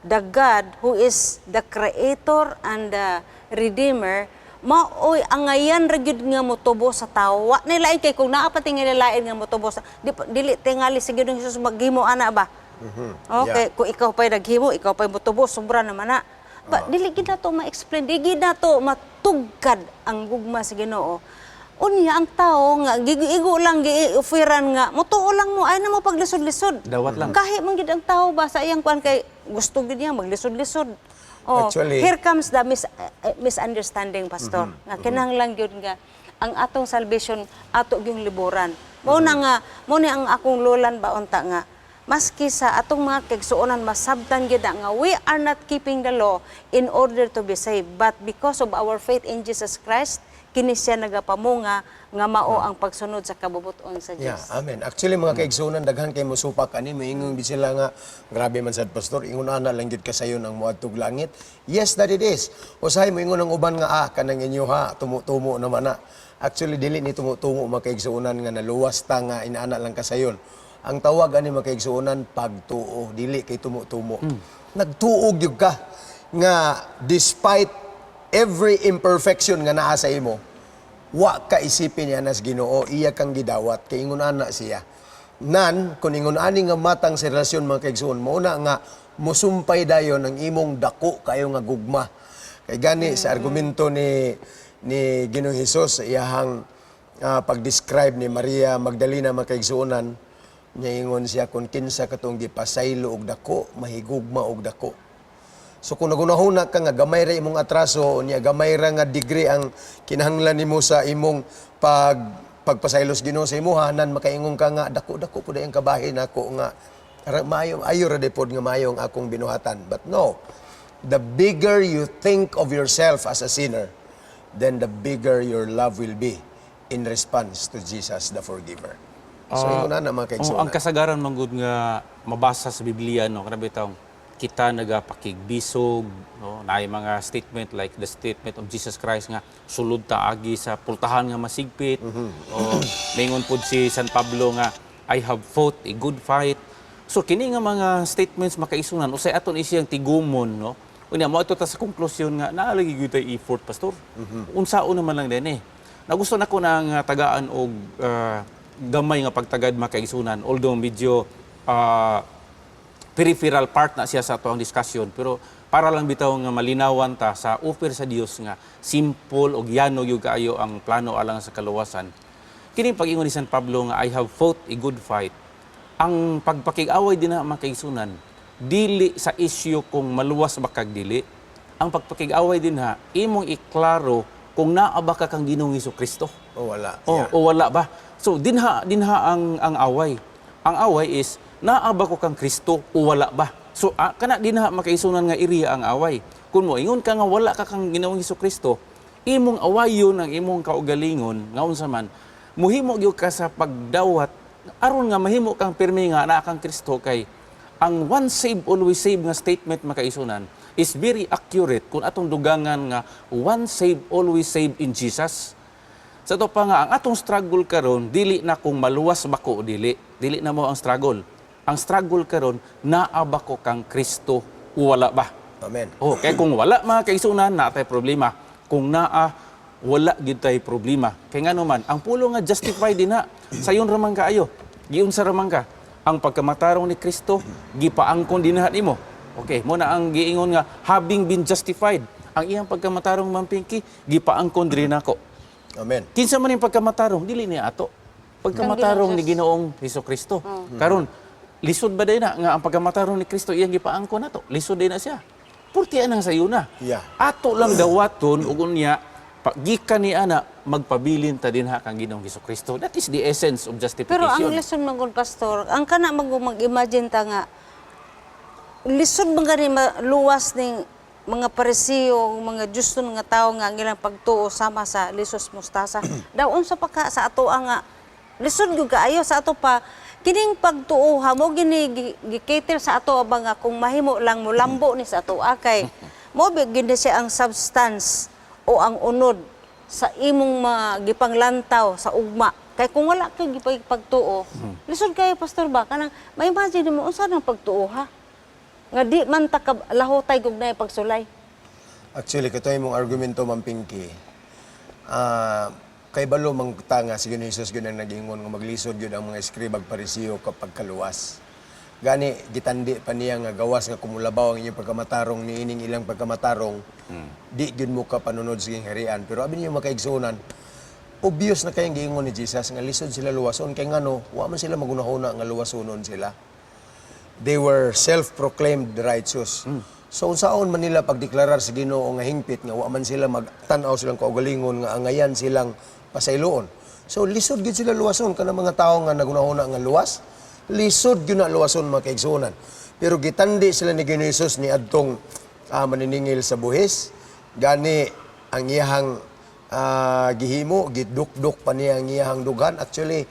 the God who is the creator and the redeemer, maoy angayan ra gyud nga motubo sa tawo. Wa na lain kay kung naa pa tingali lain nga motubo sa dili tingali sa Ginoong Hesus maghimo ana ba. Okay, kung ikaw pa'y naghimo, ikaw pa'y motubo, sobra naman na. But dili gid nato ma-explain, dili gid nato matugkad ang gugma sa Ginoo. Unya ang tao nga gigigo lang gi-offeran nga motuo lang mo ay na mo paglisod-lisod. Dawat lang. Kahit man gid ang tao ba sa iyang kuan kay gusto gid niya maglisod-lisod. Oh, Actually- here comes the misunderstanding, Pastor. Nga kinahanglan gyud nga ang atong salvation ato gyung liburan. Mao na nga, mo ni ang akong lulan ba unta nga maski sa atong mga kaigsuonan masabtan gid nga we are not keeping the law in order to be saved, but because of our faith in Jesus Christ kini siya nagapamunga nga mao ang pagsunod sa kabubuton sa Yeah, Dios. amen. Actually, mga kaigsunan, daghan kay mosupak ani, moingon gid sila nga, grabe man sad pastor, ingon ana lang gid kasayon ang moadtog langit. Yes, that it is. Usahay moingon ang uban nga kanang inyo ha, tumo-tumo naman na. Actually, dili ni tumo-tumo mga kaigsunan nga naluwas ta nga inaana lang kasayon. Ang tawag ani mga kaigsunan pagtuo, dili kay tumo-tumo. Nagtuog gyud ka nga despite every imperfection nga naa sa imo, wa ka isipin niya nas Ginoo, iya kang gidawat kay ingon ana siya. Nan kun ingon ani nga matang sa relasyon mga kaigsuon, mao na nga musumpay dayon ang imong dako kayo nga gugma. Kay gani sa argumento ni Ginoong Hesus sa iyahang pag-describe ni Maria Magdalena mga kaigsuonan, niya ingon siya kung kinsa katong gipasaylo og dako, mahigugma og dako. So kung nagunahuna ka nga gamay ra imong atraso, niya gamay ra nga degree ang kinahanglan nimo sa imong pagpasaylos Ginoo sa imuha, nan makaingon ka nga dako-dako pud ang kabahin nako nga maayo ayo ra pod nga maayo ang akong binuhatan. But no, the bigger you think of yourself as a sinner, then the bigger your love will be in response to Jesus the forgiver. So ingon na mga kaigsuonan. ang kasagaran manggod nga mabasa sa Biblia no grabe taong kita nagapakigbisog no naay mga statement like the statement of Jesus Christ nga sulod ta agi sa pultahan nga masigpit o mingon pud si San Pablo nga I have fought a good fight. So kini nga mga statements makaisunan usay aton isiyang tigumon no unya mo ta sa konklusyon nga naalagi gyud tay effort pastor. Unsaon naman lang din nagusto nako nang tagaan og gamay nga pagtagad makaisunan although medyo peripheral part na siya sa ato ang discussion pero para lang bitaw nga malinawan ta sa offer sa Dios nga simple og yano gyud kaayo ang plano alang sa kaluwasan. Kini pag-ingon ni San Pablo nga I have fought a good fight. Ang pagpakig-away din na makaisunan dili sa isyu kung maluwas ba kag dili. Ang pagpakig-away din ha imong iklaro kung naa ba ka kang Ginoong Hesukristo. O wala. O wala ba? So dinha ang away. Ang away is naa ba ko kang Kristo o wala ba? So kana dinha makaisunan nga iriya ang away. Kung mo ingon ka nga wala ka kang Ginoong Hesukristo, imong awayon ang imong kaugalingon nga unsa man muhimo gyud ka sa pagdawat aron nga mahimo kang pirmi nga naa kang Kristo kay ang once saved always saved nga statement makaisunan is very accurate kung atong dugangan nga once saved always saved in Jesus. Sa to pa nga ang atong struggle karon dili na kung maluwas ba ko o dili na mo ang struggle. Ang struggle karon naa ba ko kang Kristo o wala ba? Amen. Oh, kay kung wala mga kaisunan na tay problema. Kung naa wala gid tay problema. Kay ngano man ang pulo nga justified din na sayon ra man kaayo. Giunsa ra man ka. Ang pagkamatarong ni Kristo gipaangkon din na nimo. Okay, mo na ang giingon nga having been justified. Ang iyang pagkamatarong mampingki gipaangkon diri nako. Amen. Kinsa man yung pagkamatarong dili ni ato. Pagkamatarong ni Ginoong Hesukristo. Karon lisod ba day na nga ang pagkamatarong ni Kristo iyang gipaangkon nato? Lisod day na siya. Purtian ang sayuna. Yeah. Ato lang dawaton ug unya gikan ni ana magpabilin ta dinha kang Ginoong Hesukristo. That is the essence of justification. Pero ang lesson magud pastor, ang kana mag-imagine ta nga lisod man gani luwas ning mga Parisiyo, mga Diyoson nga tao nga ang ilang pagtuo sama sa lisos mustasa. Daw unsa pa ka sa ato nga lisod gyud kaayo sa ato pa kining pagtuo mo gini gikater sa ato ba nga kung mahimo lang mo lambo ni sa ato kay mo gid siya ang substance o ang unod sa imong gipanglantaw sa ugma. Kay kung wala kay pagtuo, lisod kayo pastor ba kanang ma-imagine mo unsa nang pagtuo ha? Nga di man ta lahotay gug na pagsulay. Actually, katoy mong argumento mampingki. Kay balo mang tanga si Ginoong Hesus gyud ang nagingon nga maglisod gyud ang mga eskribag Parisiyo kapag kaluwas. Gani gitandi pa niya nga gawas nga kumulabaw ang inyong pagkamatarong niining ilang pagkamatarong. Di gyud mo ka panunod sa harian. Pero abi niyo makaigsunan, obvious na kayang giingon ni Jesus nga lisod sila luwason kay ngano wa man sila magunahuna nga luwasonon sila. they were self-proclaimed righteous. So unsaon man nila pagdeklarar sa Ginoo nga hingpit nga wa man sila magtan-aw silang kaugalingon nga angayan silang pasayloon. So lisod gid sila luwason kanang mga tawo nga nagunahuna nga luwas. Lisod gyud na luwason mga kaigsuonan. Pero gitandi sila ni Ginoong Hesus ni adtong maniningil sa buhis. Gani ang iyahang gihimo, gidukduk pa niya ang iyahang dugan. Actually,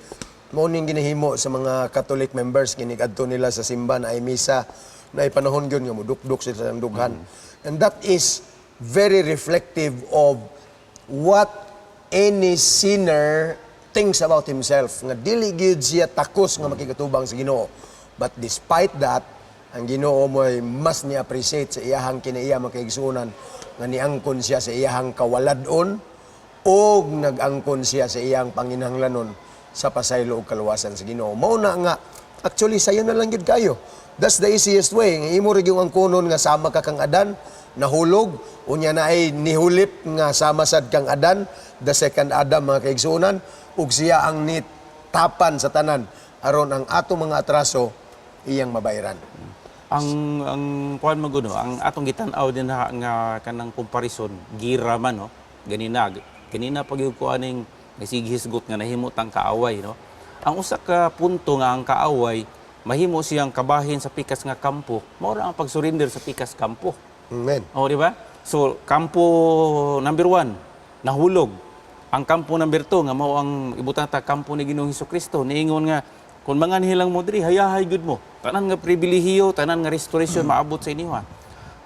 morning ginahimo sa mga Catholic members, ginig-adto nila sa simba na ay misa, na ay panahon yun nga mo, dukduk sila ng dughan. And that is very reflective of what any sinner thinks about himself. Nga dili gyud siya takos nga makikatubang sa Ginoo. But despite that, ang Ginoo mo ay mas ni-appreciate sa iyahang kinaiya makaigsunan nga niangkon siya sa iyahang kawaladon o nag-angkon siya sa iyang panginahanglanon sa pasaylo ug kaluwasan sa Ginoo. Mao na nga actually sayo na lang gid kayo. That's the easiest way. Nga imo ra gyud ang kunon nga sama ka kang Adan, nahulog, unya na ay nihulip nga sama sad kang Adan, the second Adam mga kaigsunan, ug siya ang nitapan sa tanan aron ang ato mga atraso iyang mabayaran. Ang kuan maguno, ang atong gitan-aw din nga kanang comparison, gira man no. Ganina pag yung kuaning nasigisgot nga nahimo tang kaaway no. Ang usa ka punto nga ang kaaway mahimo siyang kabahin sa pikas nga kampo, mao ra ang pag-surrender sa pikas kampo. Amen. O di ba? So kampo number 1 nahulog. Ang kampo number 2 nga mao ang ibutan ta kampo ni Ginoong Hesukristo, niingon nga kung mga nihilang mo diri, hayahay gud mo. Tanan nga pribilehiyo, tanan nga restoration maabot sa inyo.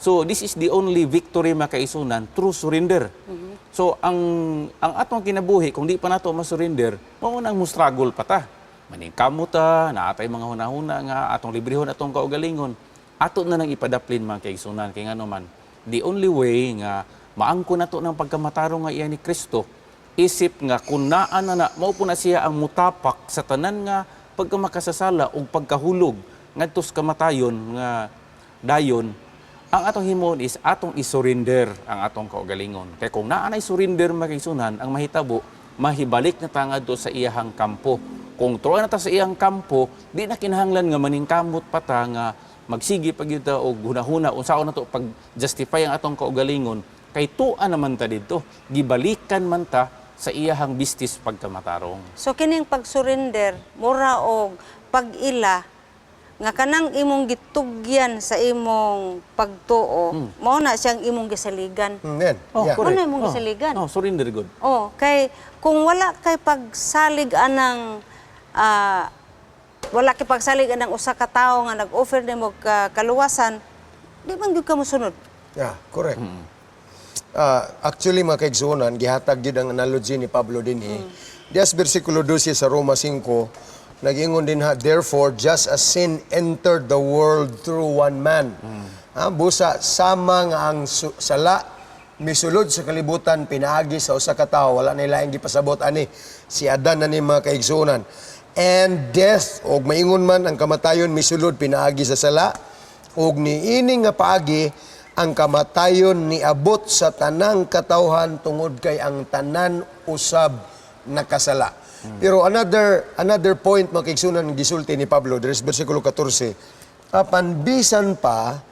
So this is the only victory makaisunan through surrender. So ang atong kinabuhi kung di pa nato ma-surrender, mao nang mo-struggle pa ta. Maningkamot ta, naatay mga hunahuna nga atong librehon atong kaugalingon. Ato na nang ipadaplin mga kaisunan kay ngano man. The only way nga maangko nato ng pagkamatarong nga iya ni Kristo, isip nga kung naa na mao po na siya ang mutapak sa tanan nga pagkamakasasala o pagkahulog ngadto sa kamatayon nga dayon, ang atong himon is atong isurrender ang atong kaugalingon. Kaya kung naa na isurrender makisunan, ang mahitabo mahibalik na ta ngadto sa iyahang kampo. Kung tuwa na ta sa iyang kampo, di na kinahanglan nga maningkamot pa ta nga magsigi pag yun ta o hunahuna unsaon na to pag justify ang atong kaugalingon kay tuan naman ta dito, gibalikan man ta sa iyahang bistis pagkamatarong. So kining pag-surrender mura og pag-ila nga kanang imong gitugyan sa imong pagtuo, mao na siyang imong gisaligan. Amen. Yeah. Ano na imong gisaligan? Surrender good. Oh, kay kung wala kay pagsalig anang wala kay pagsalig anang usa ka tawo nga nag-offer nimo kaluwasan, di man gyud ka mosunod. Yeah, correct. Actually, mga kaigsunan, gihatag yun ang analogy ni Pablo din Dias versikulo 12 sa Roma 5, nag-ingon din therefore, just as sin entered the world through one man. Busa, sama nga ang sala, misulod sa kalibutan, pinaagi sa usa ka tawo, wala na ilaing gipasabot, ani, si Adan na ni mga kaigsunan. And death, og maingon man, ang kamatayon, misulod, pinaagi sa sala, og niining nga paagi, ang kamatayon niabot sa tanang katawhan tungod kay ang tanan usab nakasala. Pero another point makigsunan gisulti ni Pablo there's versikulo 14. Apan bisan pa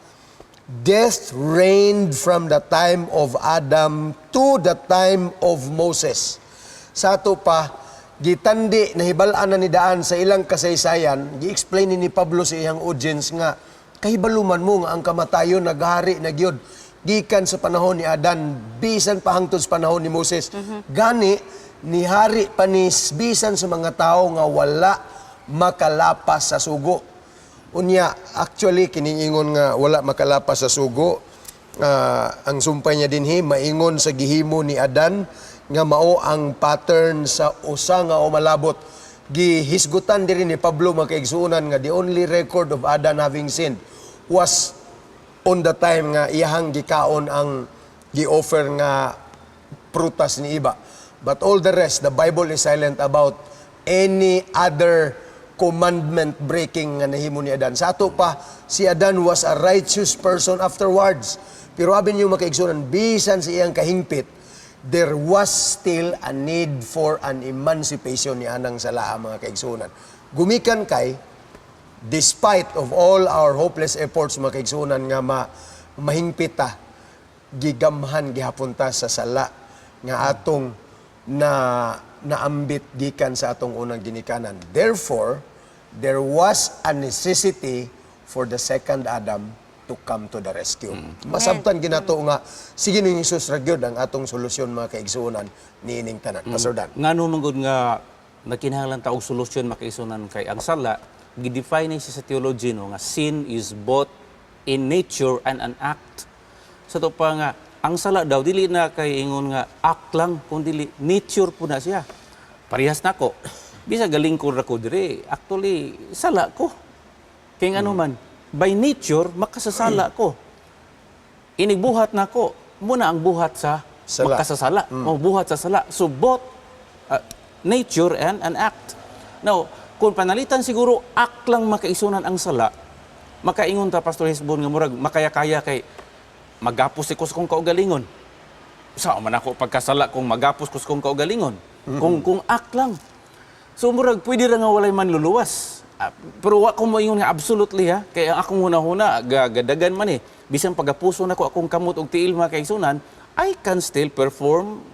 death reigned from the time of Adam to the time of Moses. Sa ato pa gitandi nahibal-an na ni daan sa ilang kasaysayan, gi-explain ni Pablo sa iyang audience nga kahibaluman mo nga ang kamatayon naghari na gyud gikan sa panahon ni Adan bisan pa hangtod sa panahon ni Moses. Gani ni hari pa ni bisan sa mga tao nga wala makalapas sa sugo. Unya actually kiningon nga wala makalapas sa sugo. Ang sumpay niya dinhi maingon sa gihimo ni Adan nga mao ang pattern sa usa nga o malabot. Gihisgutan diri ni Pablo makaigsuunan nga the only record of Adan having sinned was on the time nga iyahang gikaon ang gi-offer nga prutas ni iba. But all the rest, the Bible is silent about any other commandment breaking nga nahimo ni Adan. Sa ato pa, si Adan was a righteous person afterwards. Pero abin niyo makaigsuunan, bisan sa iyang kahingpit, there was still a need for an emancipation ni anang sala mga kaigsunan. Gumikan kay despite of all our hopeless efforts mga kaigsunan nga mahingpita, gigamhan gihapon ta sa sala nga atong naambit gikan sa atong unang ginikanan. Therefore, there was a necessity for the second Adam to come to the rescue. Masabtan ginato nga sige ni Jesus ra gyud ang atong solusyon mga kaigsunan niining tanan. Pastor Dan. Ngano manggod nga nakinahanglan ta og solusyon makaisunan kay ang sala gidefine siya sa theology no nga sin is both in nature and an act. Sa to pa nga ang sala daw dili na kay ingon nga act lang kundi nature po na siya. Parehas nako. Bisa galing ko ra ko dire. Actually sala ko. Kay ano man by nature makasasala ko. Inigbuhat nako. Muna ang buhat sa Sala. makasasala. O buhat sa sala. So both nature and an act. Now, kung panalitan siguro act lang makaisunan ang sala, makaingon ta Pastor Hesbon nga murag makaya-kaya kay magapos ko sa kong kaugalingon. Sao man ako pagkasala kung magapos ko sa kong kaugalingon? Kung act lang. So murag pwede ra nga walay manluluwas. Pero wa ko moingon nga absolutely ha, kay ang akong hunahuna gadagan man bisan pagapuso nako akong kamot og tiil mga kaigsunan, I can still perform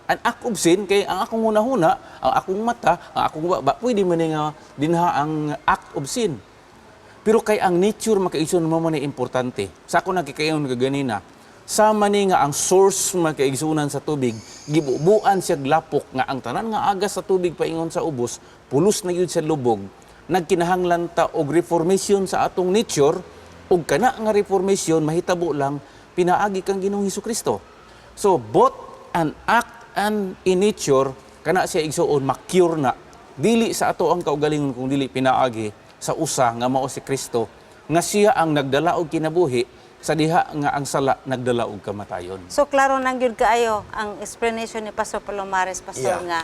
an act of sin kay ang akong hunahuna, ang akong mata, ang akong baba, pwede man nga dinha ang act of sin. Pero kay ang nature makaigsunan mo man importante. Sa ako nagkikayon kaganina, sama ni nga ang source makaigsunan sa tubig, gibubuan siya glapok nga ang tanan nga agas sa tubig paingon sa ubos, pulos na yun sa lubog. Nagkinahanglan ta og reformation sa atong nature, ug kana nga reformation mahitabo lang pinaagi kang Ginoong Hesukristo. So both an act and in nature kana siya igsuon makure na dili sa ato ang kaugalingon kung dili pinaagi sa usa nga mao si Kristo nga siya ang nagdala og kinabuhi sa diha nga ang sala nagdala og kamatayon. So klaro nang gyud kaayo ang explanation ni Pastor Palomares, Pastor, Yeah. nga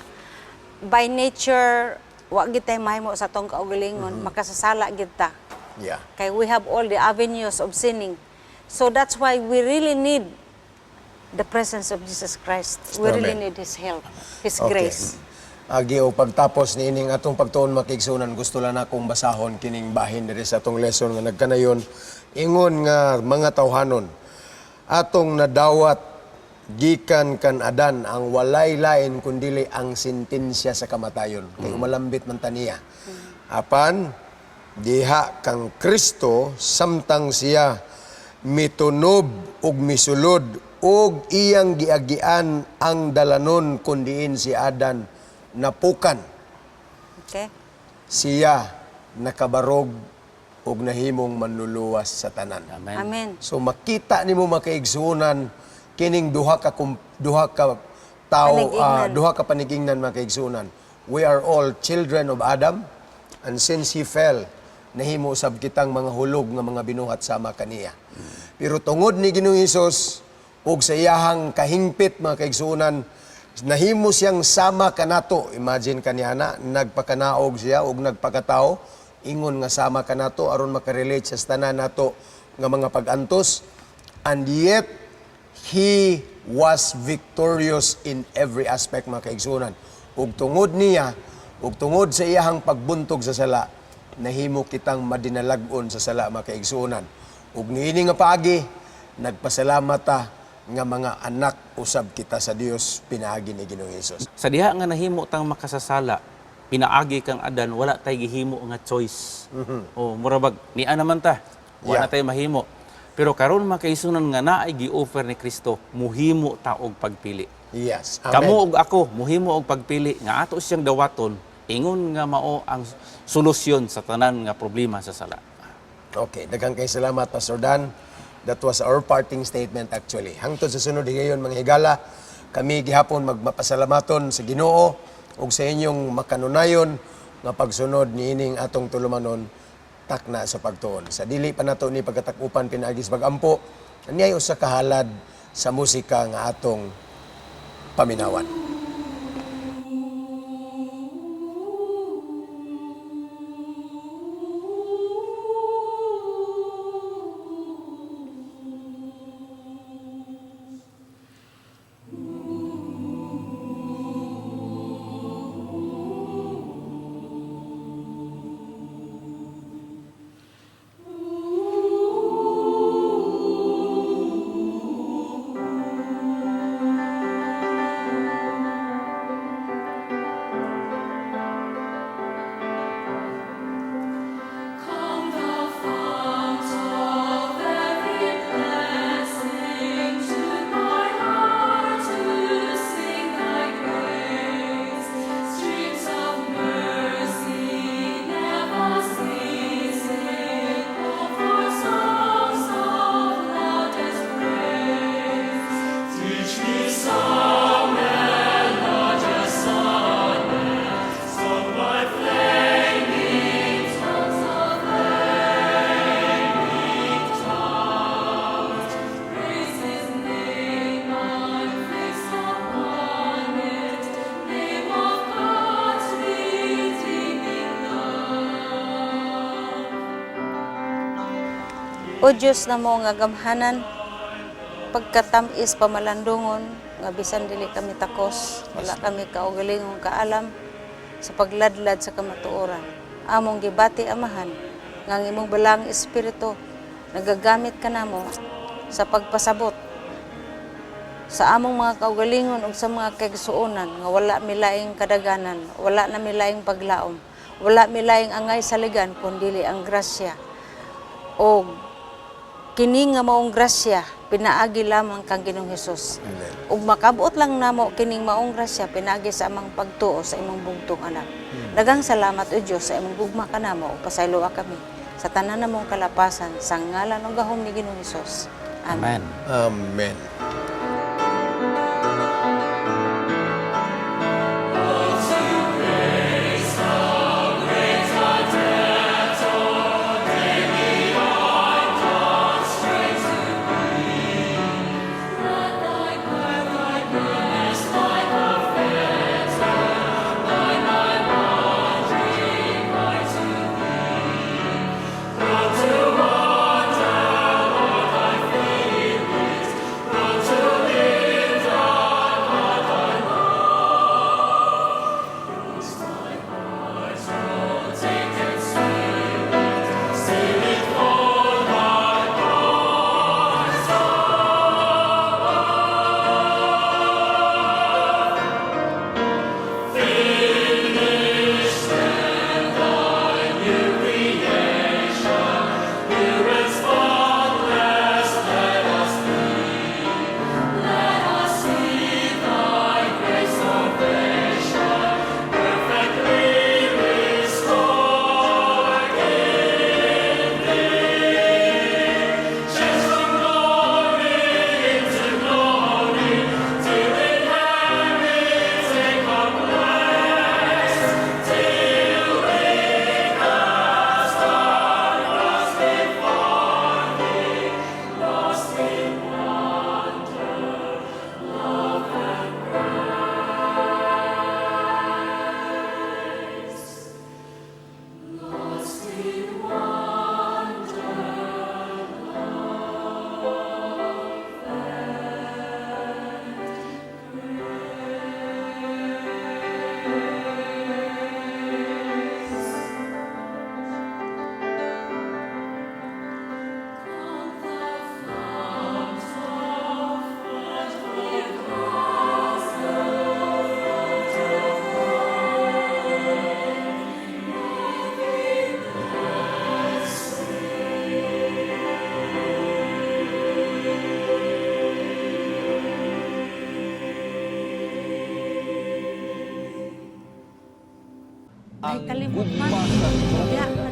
by nature wa gid tay mahimo sa tong kaugalingon, makasasala gid ta. Yeah. Kay we have all the avenues of sinning. So that's why we really need the presence of Jesus Christ. We really Amen. need His help, His Okay. grace. Agi o pagtapos niining atong pagtuon makigsunan, gusto lang akong basahon kining bahin diri sa atong lesson nga nagkanayon. Ingon nga mga tawhanon, atong nadawat gikan kan Adan ang walay lain kundili ang sentensya sa kamatayon. Kay umalambit man taniya. Apan diha kang Kristo samtang siya mitunob ug misulod ug iyang giagian ang dalanon kundiin si Adan napukan. Okay? Siya nakabarog ug nahimong manluluwas sa tanan. Amen. Amen. So makita nimo makaigsunan kining duha ka tao, Panigingnan. duha ka panigingnan makaigsunan. We are all children of Adam, and since he fell, nahimo usab kitang mga hulog nga mga binuhat sama kaniya. Pero tungod ni Ginoong Hesus ug sa iyahang kahingpit mga kaigsunan, nahimo siyang sama kanato. Imagine kaniyana, nagpakanaog siya ug nagpakatao, ingon nga sama kanato aron makarelate sa tanan nato nga mga pag-antos, and yet he was victorious in every aspect mga kaigsunan. Ug tungod niya, ug tungod sa iyahang pagbuntog sa sala, nahimo kitang madinalag-on sa sala mga kaigsunan. Ug niini nga paagi, nagpasalamat ta nga mga anak usab kita sa Dios pinaagi ni Ginoong Hesus. Sa diha nga nahimo tang makasasala, pinaagi kang Adan, wala tay gihimo nga choice. O murabag ni naman ta. Wala Yeah. tay mahimo. Pero karon makaisunan nga naay gi-offer ni Kristo, muhimo ta og pagpili. Yes. Amen. Kamo ug ako muhimo og pagpili nga ato siyang dawaton, ingon nga mao ang solusyon sa tanan nga problema sa sala. Okay, daghang kay salamat Pastor Dan. That was our parting statement actually. Hangtod sa sunod higayon mga higala, kami gihapon magpapasalamaton sa Ginoo ug sa inyong makanunayon nga pagsunod niining atong tulumanon takna sa pagtuon. Sa dili pa nato ni pagkatakupan pinaagis pagampo, anyay usa ka halad sa musika nga atong paminawan. O Diyos na mo nga gamhanan, pagkatamis pamalandungon, nga bisan dili kami takos, wala kami kaugalingong kaalam, sa pagladlad sa kamatuoran. Among gibati amahan, nga ang imong balang espiritu, nagagamit ka namo sa pagpasabot sa among mga kaugalingon ug sa mga kaigsuonan nga wala milaing kadaganan, wala na milaing paglaom, wala milaing angay saligan kundi ang grasya. O kini nga maong grasya pinaagi lamang kang Ginoong Hesus. Ug makabuot lang namo kining maong grasya pinaagi sa among pagtuo sa imong bugtong anak. Daghang salamat o Dios sa imong gugma kanamo ug pasayloa kami sa tanan namong kalapasan sa ngalan ug gahom ni Ginoong Hesus. Amen. Amen. Amen.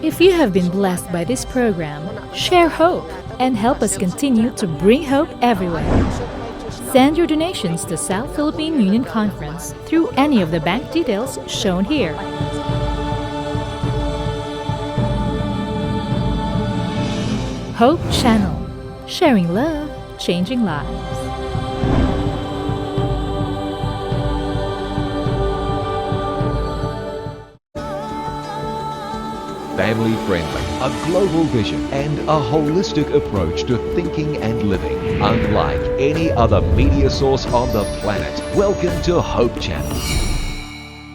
If you have been blessed by this program, share hope and help us continue to bring hope everywhere. Send your donations to South Philippine Union Conference through any of the bank details shown here. Hope Channel, sharing love, changing lives. Family friendly, a global vision, and a holistic approach to thinking and living. Unlike any other media source on the planet, welcome to Hope Channel.